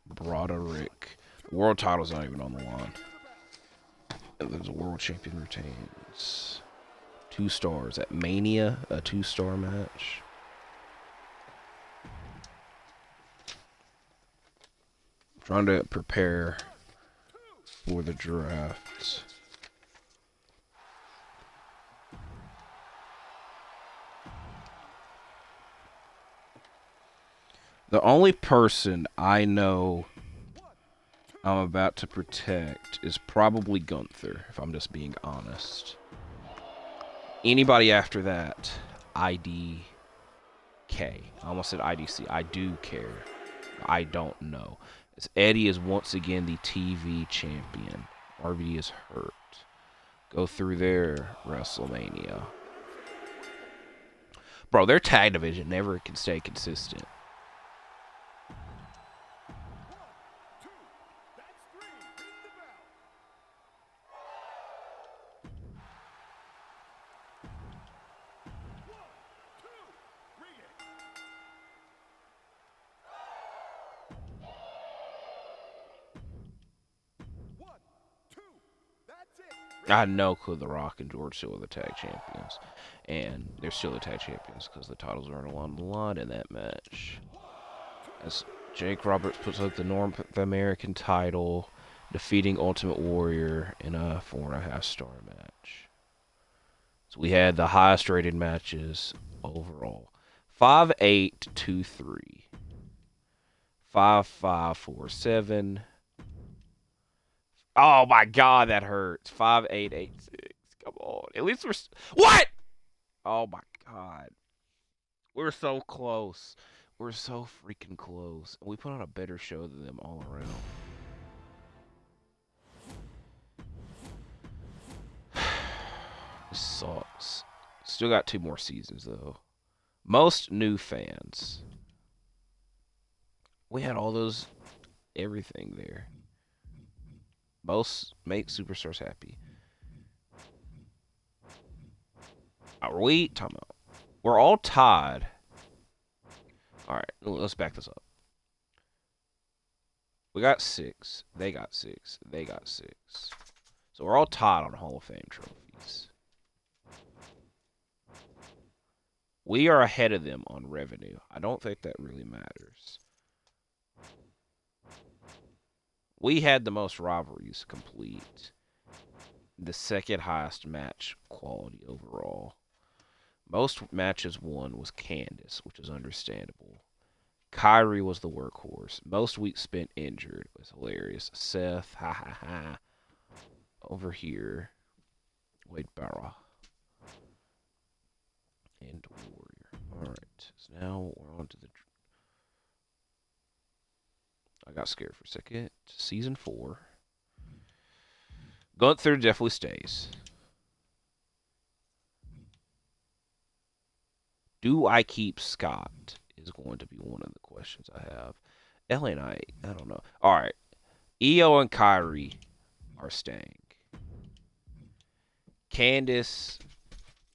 [SPEAKER 1] Broderick. World title's not even on the line. And there's a world champion retains. 2 stars. At Mania, a 2-star match. Trying to prepare for the draft. The only person I know I'm about to protect is probably Gunther, if I'm just being honest. Anybody after that, IDK. I almost said IDC. I do care. I don't know. As Eddie is once again the TV champion. RVD is hurt. Go through their WrestleMania. Bro, their tag division never can stay consistent. I had no clue The Rock and George still were the tag champions. And they're still the tag champions because the titles aren't on the line in that match. As Jake Roberts puts up the North American title, defeating Ultimate Warrior in a 4.5-star match. So we had the highest rated matches overall. 5-8-2-3. 5-5-4-7. Oh my god, that hurts. 5-8-8-6. Come on. At least we're. What? Oh my god. We're so close. We're so freaking close. We put on a better show than them all around. This sucks. Still got 2 more seasons though. Most new fans. We had all those everything there. Most make superstars happy. Are we? Time out. We're all tied. Alright, let's back this up. We got 6. They got 6. They got 6. So we're all tied on Hall of Fame trophies. We are ahead of them on revenue. I don't think that really matters. We had the most rivalries complete. The second highest match quality overall. Most matches won was Candice, which is understandable. Kairi was the workhorse. Most weeks spent injured. It was hilarious. Seth, ha ha ha. Over here, Wade Barra. And Warrior. Alright, so now we're on to the... I got scared for a second. Season 4. Gunther definitely stays. Do I keep Scott? Is going to be one of the questions I have. LA Knight, I don't know. Alright. Io and Kairi are staying. Candice,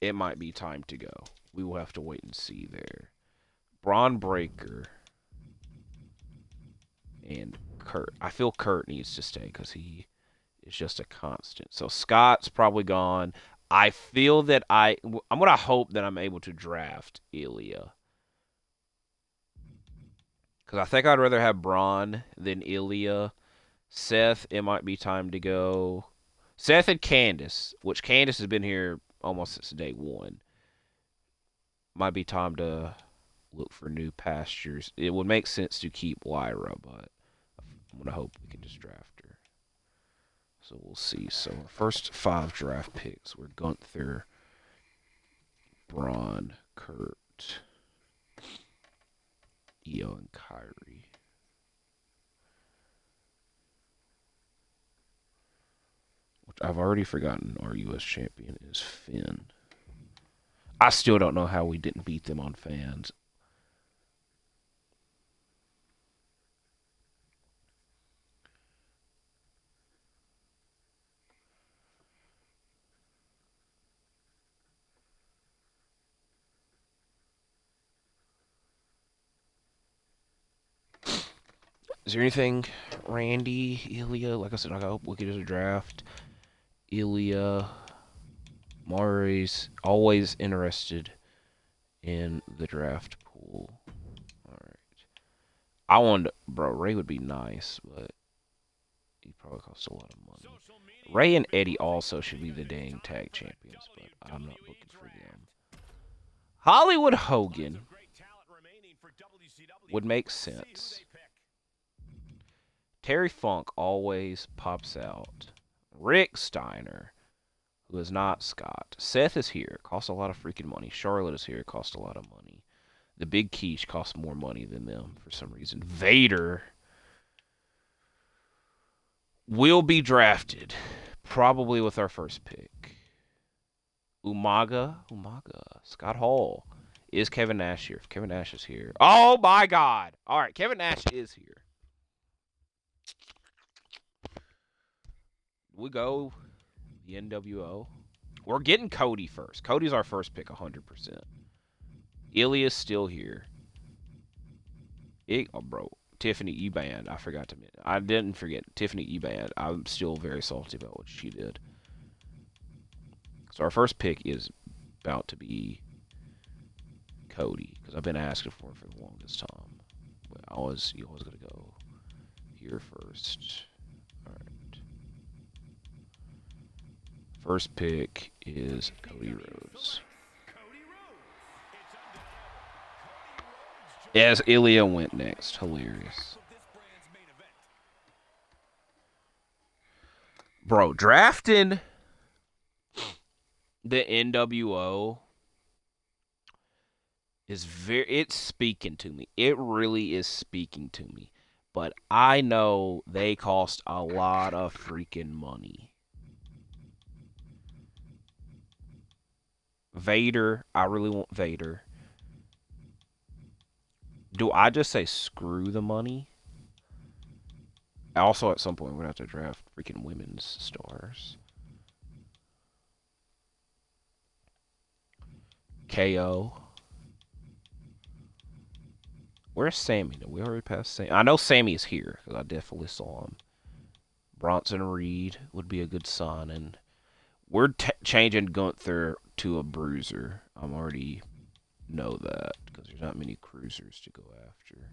[SPEAKER 1] it might be time to go. We will have to wait and see there. Braun Breaker and Kurt. I feel Kurt needs to stay because he is just a constant. So Scott's probably gone. I feel that I'm going to hope that I'm able to draft Ilya. Because I think I'd rather have Braun than Ilya. Seth, it might be time to go. Seth and Candice, which Candice has been here almost since day 1. Might be time to look for new pastures. It would make sense to keep Lyra, but I'm going to hope we can just draft her. So we'll see. So our first 5 draft picks were Gunther, Braun, Kurt, Io, and Kairi. Which I've already forgotten our U.S. champion is Finn. I still don't know how we didn't beat them on fans. Is there anything, Randy, Ilya? Like I said, I hope we get a draft. Ilya, Mari's always interested in the draft pool. All right, I wanted, bro. Ray would be nice, but he probably costs a lot of money. Ray and Eddie also should be the dang tag champions, but I'm not looking for them. Hollywood Hogan would make sense. Terry Funk always pops out. Rick Steiner, who is not Scott. Seth is here. Costs a lot of freaking money. Charlotte is here. Costs a lot of money. The Big Quiche costs more money than them for some reason. Vader will be drafted. Probably with our first pick. Umaga. Scott Hall. Is Kevin Nash here? If Kevin Nash is here. Oh my god. Alright, Kevin Nash is here. We go the NWO. We're getting Cody first. Cody's our first pick 100%. Ilya's still here. Oh, bro. Tiffany Eband. I forgot to mention. I didn't forget. Tiffany Eband. I'm still very salty about what she did. So our first pick is about to be Cody, because I've been asking for it for the longest time. But you always gotta go here first. All right. First pick is Cody Rhodes. Yes, Ilya went next. Hilarious. Bro, drafting the NWO is it's speaking to me. It really is speaking to me. But I know they cost a lot of freaking money. Vader, I really want Vader. Do I just say screw the money? Also, at some point, we're going to have to draft freaking women's stars. KO. Where's Sammy? Did we already pass Sammy? I know Sammy's here, because I definitely saw him. Bronson Reed would be a good sign, and we're changing Gunther to a bruiser. I'm already know that, because there's not many cruisers to go after.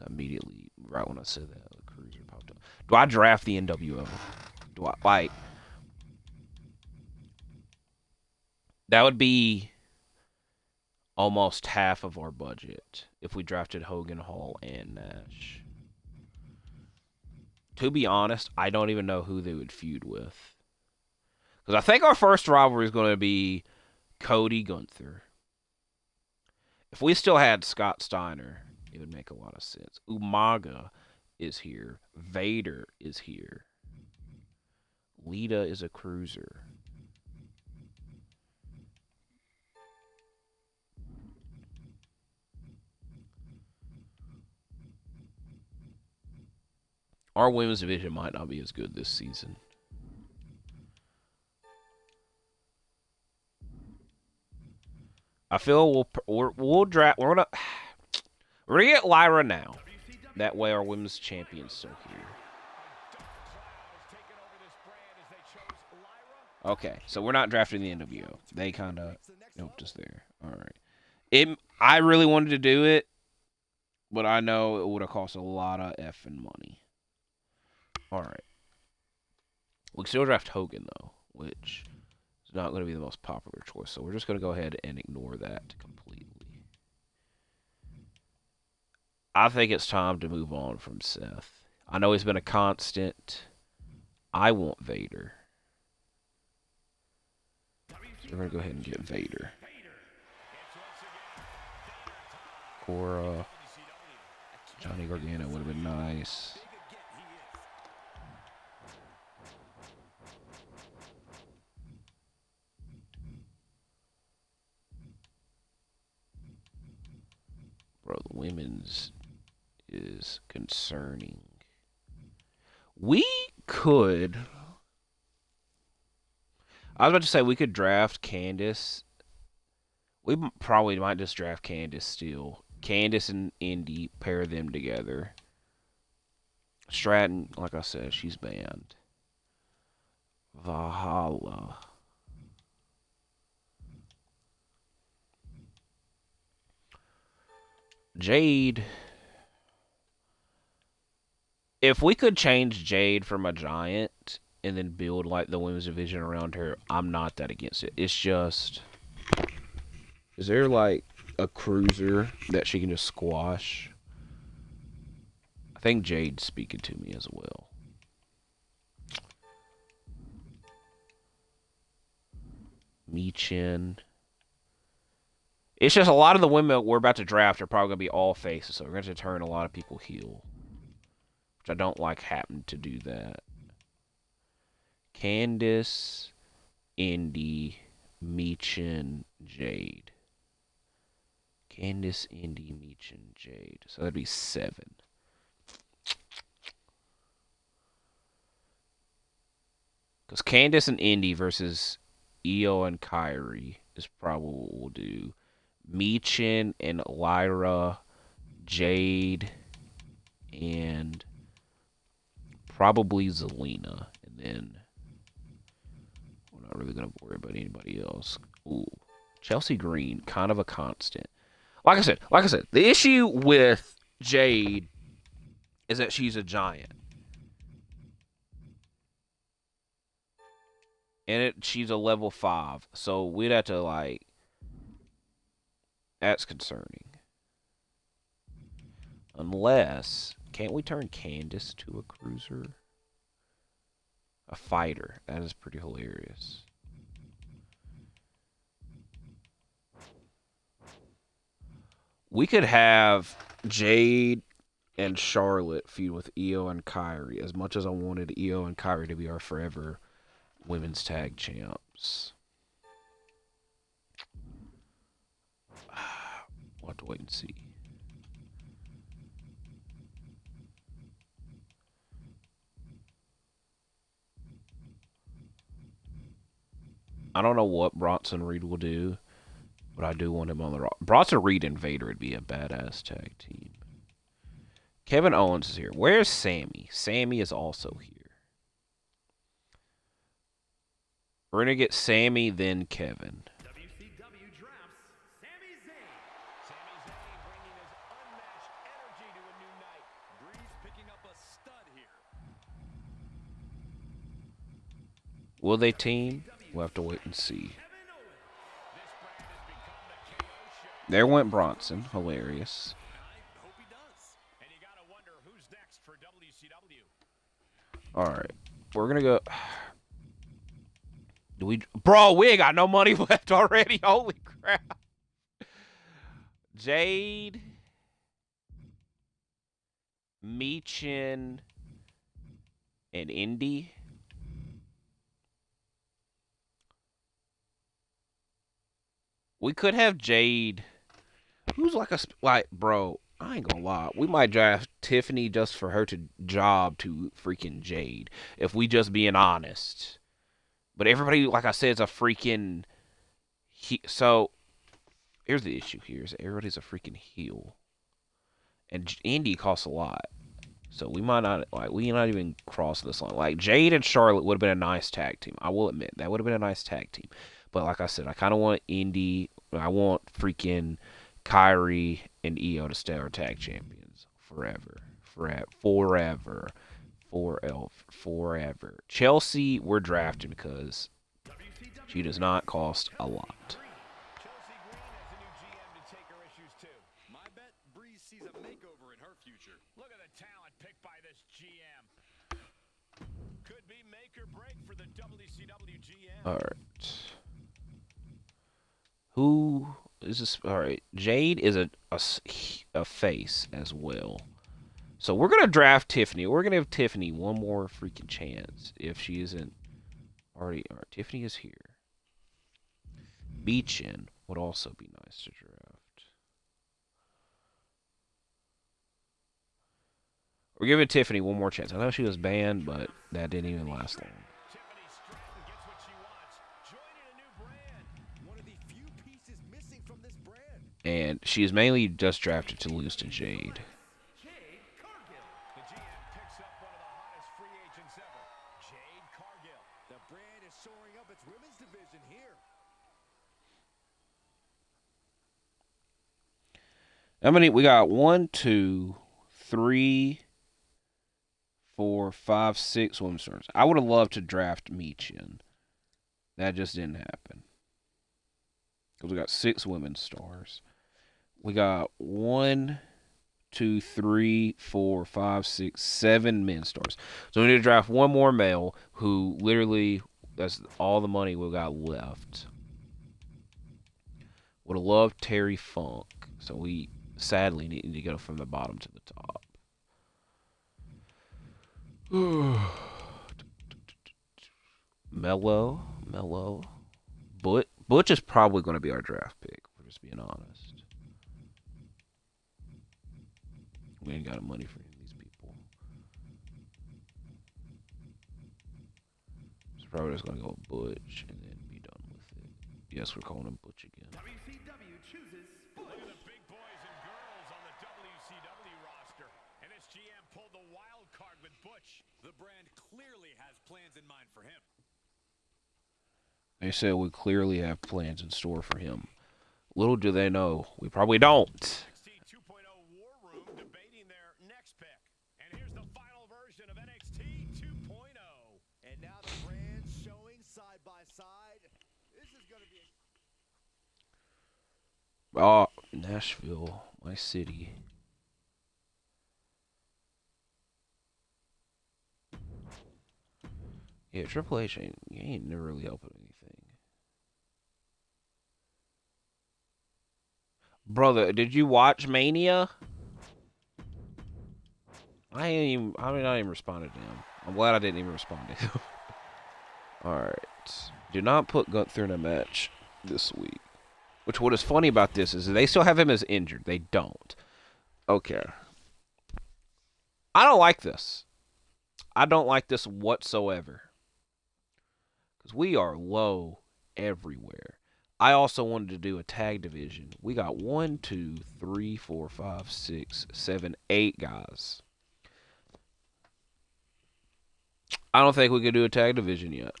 [SPEAKER 1] Immediately, right when I said that, the cruiser popped up. Do I draft the NWO? Do I, like... That would be almost half of our budget if we drafted Hogan, Hall, and Nash. To be honest, I don't even know who they would feud with. Because I think our first rivalry is going to be Cody Gunther. If we still had Scott Steiner, it would make a lot of sense. Umaga is here. Vader is here. Lita is a cruiser. Our women's division might not be as good this season. I feel we'll draft. We're gonna get Lyra now. That way, our women's champion's still here. Okay, so we're not drafting the NWO. They kind of just there. All right. I really wanted to do it, but I know it would have cost a lot of effing money. All right. We can still draft Hogan though, which is not going to be the most popular choice. So we're just going to go ahead and ignore that completely. I think it's time to move on from Seth. I know he's been a constant. I want Vader. So we're going to go ahead and get Vader. Cora. Johnny Gargano would have been nice. Bro, the women's is concerning. We could... I was about to say we could draft Candice. We probably might just draft Candice still. Candice and Indy, pair them together. Stratton, like I said, she's banned. Valhalla. Jade. If we could change Jade from a giant and then build like the women's division around her, I'm not that against it. It's just, is there like a cruiser that she can just squash? I think Jade's speaking to me as well. Michin. It's just a lot of the women we're about to draft are probably going to be all faces, so we're going to turn a lot of people heel. Which I don't like having to do that. Candice, Indy, Michin, Jade. Candice, Indy, Michin, Jade. So that'd be 7. Because Candice and Indy versus Io and Kairi is probably what we'll do. Michin and Lyra, Jade, and probably Zelina. And then, what not really gonna worry about anybody else. Ooh, Chelsea Green, kind of a constant. Like I said, the issue with Jade is that she's a giant, and she's a level 5, so we'd have to like. That's concerning. Unless, can't we turn Candace to a cruiser? A fighter. That is pretty hilarious. We could have Jade and Charlotte feud with Io and Kairi. As much as I wanted Io and Kairi to be our forever women's tag champs. We'll have to wait and see. I don't know what Bronson Reed will do, but I do want him on the roster. Bronson Reed and Vader would be a badass tag team. Kevin Owens is here. Where's Sammy? Sammy is also here. We're going to get Sammy, then Kevin.
[SPEAKER 2] WCW drafts Sami Zayn. Sami Zayn bringing his unmatched energy to a new night. Breeze picking up a stud here.
[SPEAKER 1] Will they team? We'll have to wait and see. There went Bronson. Hilarious.
[SPEAKER 2] I hope he does. And you gotta wonder who's next for WCW.
[SPEAKER 1] Alright. We're gonna go. Do we. Bro, we ain't got no money left already. Holy crap. Jade. Meechin. And Indy. We could have Jade. Who's like, bro, I ain't gonna lie. We might draft Tiffany just for her to job to freaking Jade. If we just being honest. But everybody, like I said, is a freaking. So, here's the issue here: is everybody's a freaking heel, and Indy costs a lot. So we might not we not even cross this line. Like Jade and Charlotte would have been a nice tag team. I will admit that would have been a nice tag team. But like I said, I kind of want Indy. I want freaking Kairi and Io to stay our tag champions forever. Chelsea, we're drafting because she does not cost a lot.
[SPEAKER 2] Chelsea Green has a new GM to take her issues too. My bet Breeze sees a makeover in her future. Look at the talent picked by this GM. Could be make or break for the WCW GM.
[SPEAKER 1] All right. Who is this? All right. Jade is a face as well. So we're going to draft Tiffany. We're going to give Tiffany one more freaking chance if she isn't already. All right, Tiffany is here. Beechin would also be nice to draft. We're giving Tiffany one more chance. I know she was banned, but that didn't even last long.
[SPEAKER 2] Tiffany Stratton gets what she wants. Joining a new brand. One of the few pieces missing from this brand.
[SPEAKER 1] And she is mainly just drafted to lose to Jade.
[SPEAKER 2] The GM picks up one of the hottest free agents ever. Jade Cargill. The brand is soaring up its women's division here.
[SPEAKER 1] How many? We got 1, 2, 3, 4, 5, 6 women's stars. I would have loved to draft Meechin. That just didn't happen. Because we got 6 women's stars. We got 1, 2, 3, 4, 5, 6, 7 men's stars. So we need to draft one more male who literally, that's all the money we got left. Would have loved Terry Funk. So we sadly need to go from the bottom to the top. Mellow. Butch is probably going to be our draft pick. We're just being honest. We ain't got money for any of these people. So probably just going to go with Butch and then be done with it. Yes, we're calling him Butch again.
[SPEAKER 2] WCW chooses Butch. Look at the big boys and girls on the WCW roster. And this GM pulled the wild card with Butch. The brand clearly has plans in mind for him.
[SPEAKER 1] They said we clearly have plans in store for him. Little do they know, we probably don't.
[SPEAKER 2] NXT 2.0 War Room debating their next pick. And here's the final version of NXT 2.0. And now the brands showing side by side. This is going to be
[SPEAKER 1] Oh, Nashville, my city. Yeah, Triple H ain't never really helping anything. Brother, did you watch Mania? I'm not even responding to him. I'm glad I didn't even respond to him. Alright. Do not put Gunther in a match this week. Which, what is funny about this is they still have him as injured. They don't. Okay. I don't like this. I don't like this whatsoever. Because we are low everywhere. I also wanted to do a tag division. We got 1, 2, 3, 4, 5, 6, 7, 8 guys. I don't think we could do a tag division yet.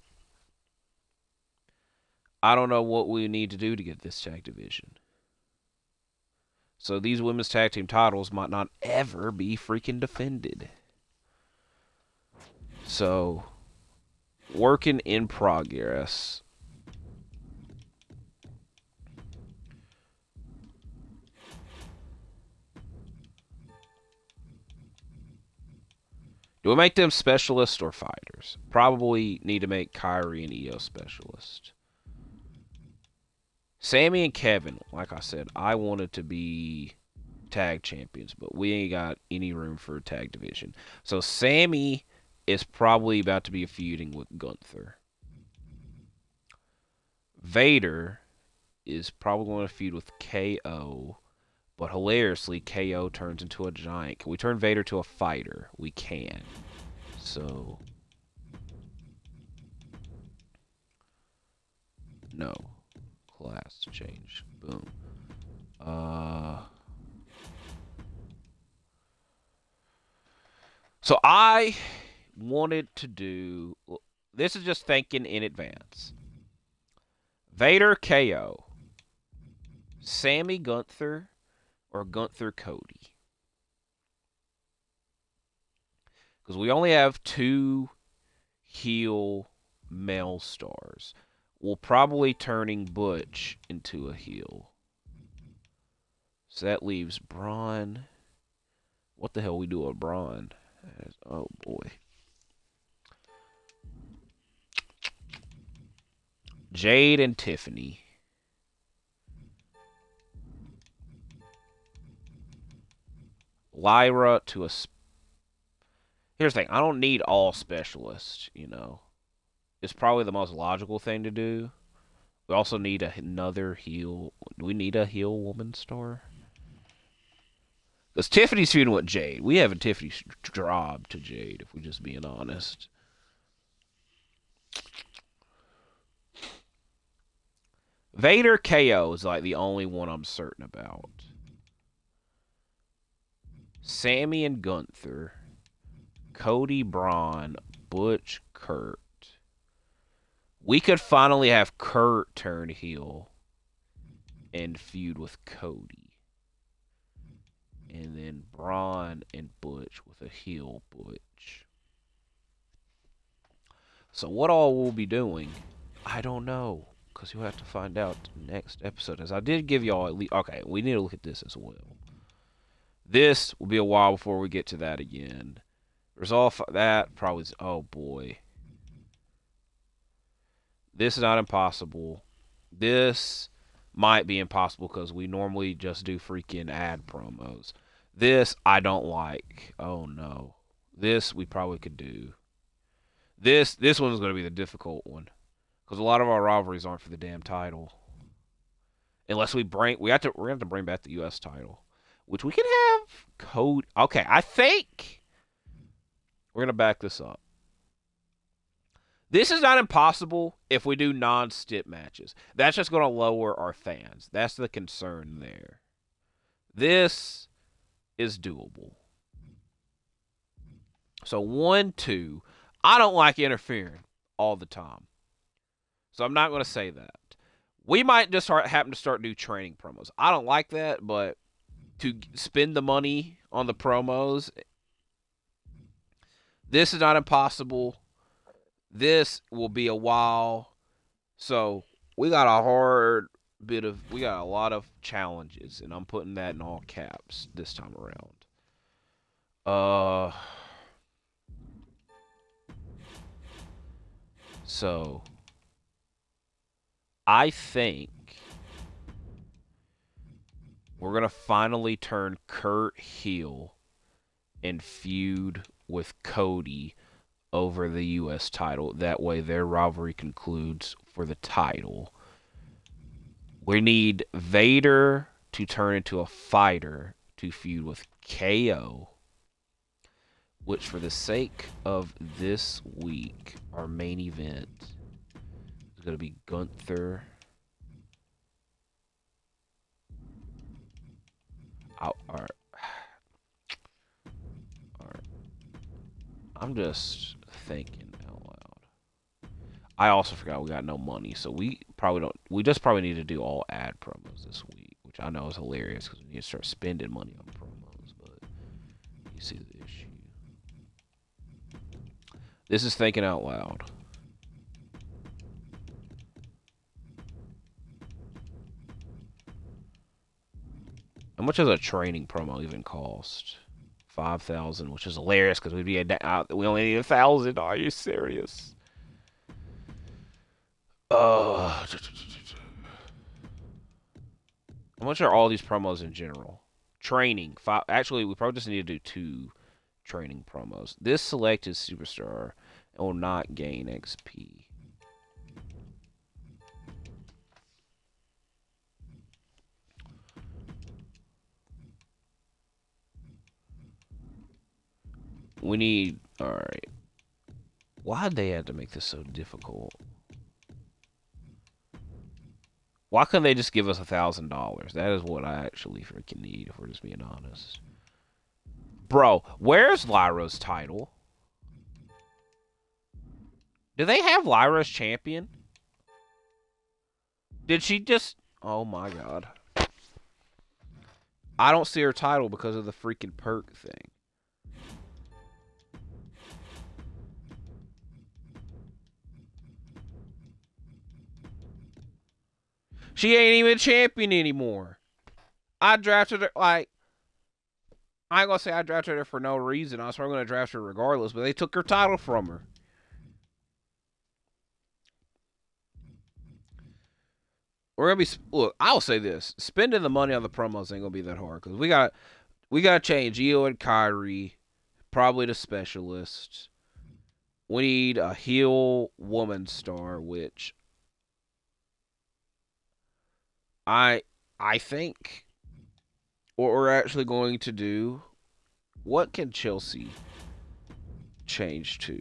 [SPEAKER 1] I don't know what we need to do to get this tag division. So these women's tag team titles might not ever be freaking defended. So, working in progress. Do we make them specialists or fighters? Probably need to make Kairi and Io specialists. Sammy and Kevin, like I said, I wanted to be tag champions, but we ain't got any room for a tag division. So Sammy is probably about to be feuding with Gunther. Vader is probably going to feud with KO, but hilariously, KO turns into a giant. Can we turn Vader to a fighter? We can. So, no. Class change. Boom. So I wanted to do. This is just thinking in advance. Vader KO. Sammy Gunther or Gunther Cody. Because we only have 2 heel male stars. We'll probably turning Butch into a heel. So that leaves Braun. What the hell we do with Braun? Oh boy. Jade and Tiffany. Lyra to a... Here's the thing. I don't need all specialists, you know. It's probably the most logical thing to do. We also need another heel. Do we need a heel woman star? Because Tiffany's feuding with Jade. We haven't Tiffany's job to Jade, if we're just being honest. Vader KO is like the only one I'm certain about. Sammy and Gunther. Cody, Braun, Butch, Kurt. We could finally have Kurt turn heel and feud with Cody. And then Braun and Butch with a heel Butch. So what all we'll be doing, I don't know. Because you'll have to find out next episode. As I did give y'all at least... Okay, we need to look at this as well. This will be a while before we get to that again. Resolve that probably... Oh, boy. This is not impossible. This might be impossible because we normally just do freaking ad promos. This I don't like. Oh no. This we probably could do. This one's going to be the difficult one because a lot of our rivalries aren't for the damn title. Unless we're going to have to bring back the US title, which we can have code. Okay, I think we're going to back this up. This is not impossible if we do non-stip matches. That's just going to lower our fans. That's the concern there. This is doable. So 1, 2. I don't like interfering all the time. So I'm not going to say that. We might just happen to start new training promos. I don't like that, but to spend the money on the promos, this is not impossible. This will be a while. So we got we got a lot of challenges, and I'm putting that in all caps this time around. So I think we're gonna finally turn Kurt heel and feud with Cody over the U.S. title. That way, their rivalry concludes for the title. We need Vader to turn into a fighter to feud with KO, which, for the sake of this week, our main event is going to be Gunther. All right. I'm just thinking out loud. I also forgot we got no money, so we probably don't. We just probably need to do all ad promos this week, which I know is hilarious because we need to start spending money on promos. But you see the issue. This is thinking out loud. How much does a training promo even cost? 5,000, which is hilarious because we only need 1,000. Are you serious? How much are all these promos in general? Training. Actually, we probably just need to do 2 training promos. This selected superstar will not gain XP. We need. Alright. Why'd they have to make this so difficult? Why couldn't they just give us $1,000? That is what I actually freaking need, if we're just being honest. Bro, where's Lyra's title? Do they have Lyra's champion? Did she just... Oh my god. I don't see her title because of the freaking perk thing. She ain't even champion anymore. I drafted her, like... I ain't gonna say I drafted her for no reason. I was probably gonna draft her regardless, but they took her title from her. We're gonna be... Look, I'll say this. Spending the money on the promos ain't gonna be that hard, because we gotta change Io and Kairi, probably to specialists. We need a heel woman star, which I think what we're actually going to do. What can Chelsea change to?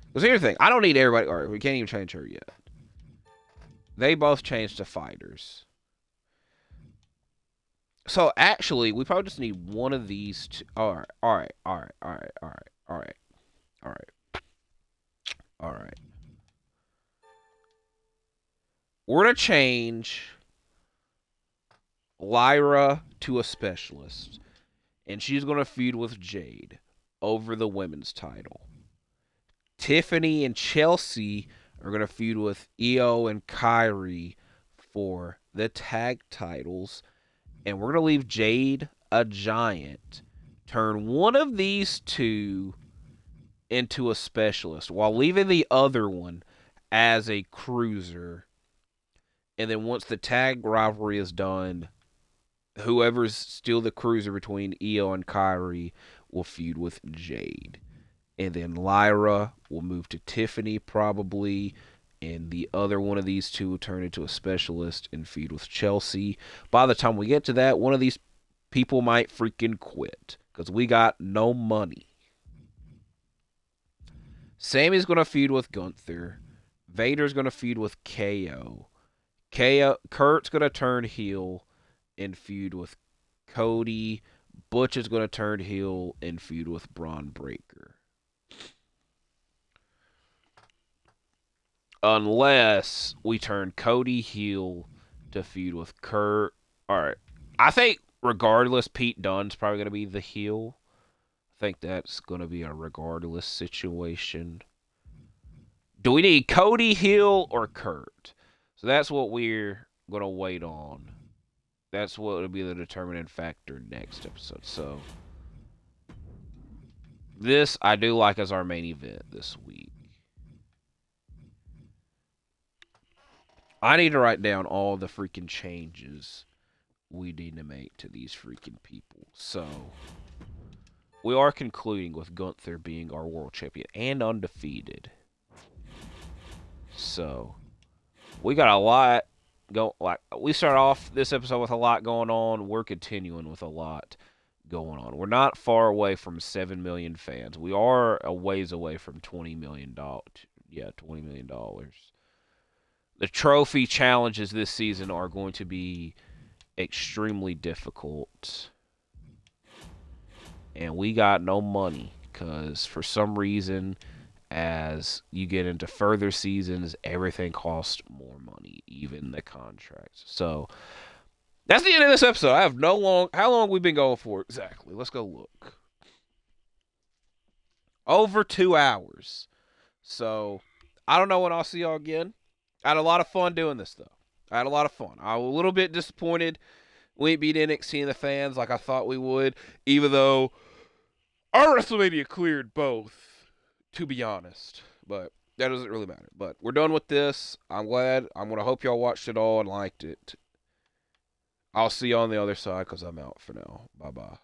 [SPEAKER 1] Because here's the thing, I don't need everybody. All right, we can't even change her yet. They both changed to fighters. So actually, we probably just need one of these two. All right. We're gonna change Lyra to a specialist, and she's gonna feud with Jade over the women's title. Tiffany and Chelsea are gonna feud with Io and Kairi for the tag titles, and we're gonna leave Jade a Giant. Turn one of these two into a specialist while leaving the other one as a cruiser. And then once the tag rivalry is done, whoever's still the cruiser between Io and Kairi will feud with Jade. And then Lyra will move to Tiffany probably. And the other one of these two will turn into a specialist and feud with Chelsea. By the time we get to that, one of these people might freaking quit because we got no money. Sammy's going to feud with Gunther. Vader's going to feud with KO. Kurt's going to turn heel and feud with Cody. Butch is going to turn heel and feud with Braun Breaker. unless we turn Cody heel to feud with Kurt. All right, I think regardless, Pete Dunne's probably gonna be the heel. I think that's gonna be a regardless situation. Do we need Cody heel or Kurt? So that's what we're gonna wait on. That's what will be the determining factor next episode. So this I do like as our main event this week. I need to write down all the freaking changes we need to make to these freaking people. So we are concluding with Gunther being our world champion and undefeated. So we got a lot go. Like we start off this episode with a lot going on. We're continuing with a lot going on. We're not far away from 7 million fans. We are a ways away from $20 million. Yeah, $20 million. The trophy challenges this season are going to be extremely difficult. And we got no money because for some reason, as you get into further seasons, everything costs more money, even the contracts. So that's the end of this episode. I have no long. How long we been going for exactly? Let's go look. Over 2 hours. So I don't know when I'll see y'all again. I had a lot of fun doing this though. I had a lot of fun. I was a little bit disappointed we beat NXT and the fans like I thought we would, even though our WrestleMania cleared both, to be honest. But that doesn't really matter. But we're done with this. I'm glad. I'm going to hope y'all watched it all and liked it. I'll see you on the other side because I'm out for now. Bye-bye.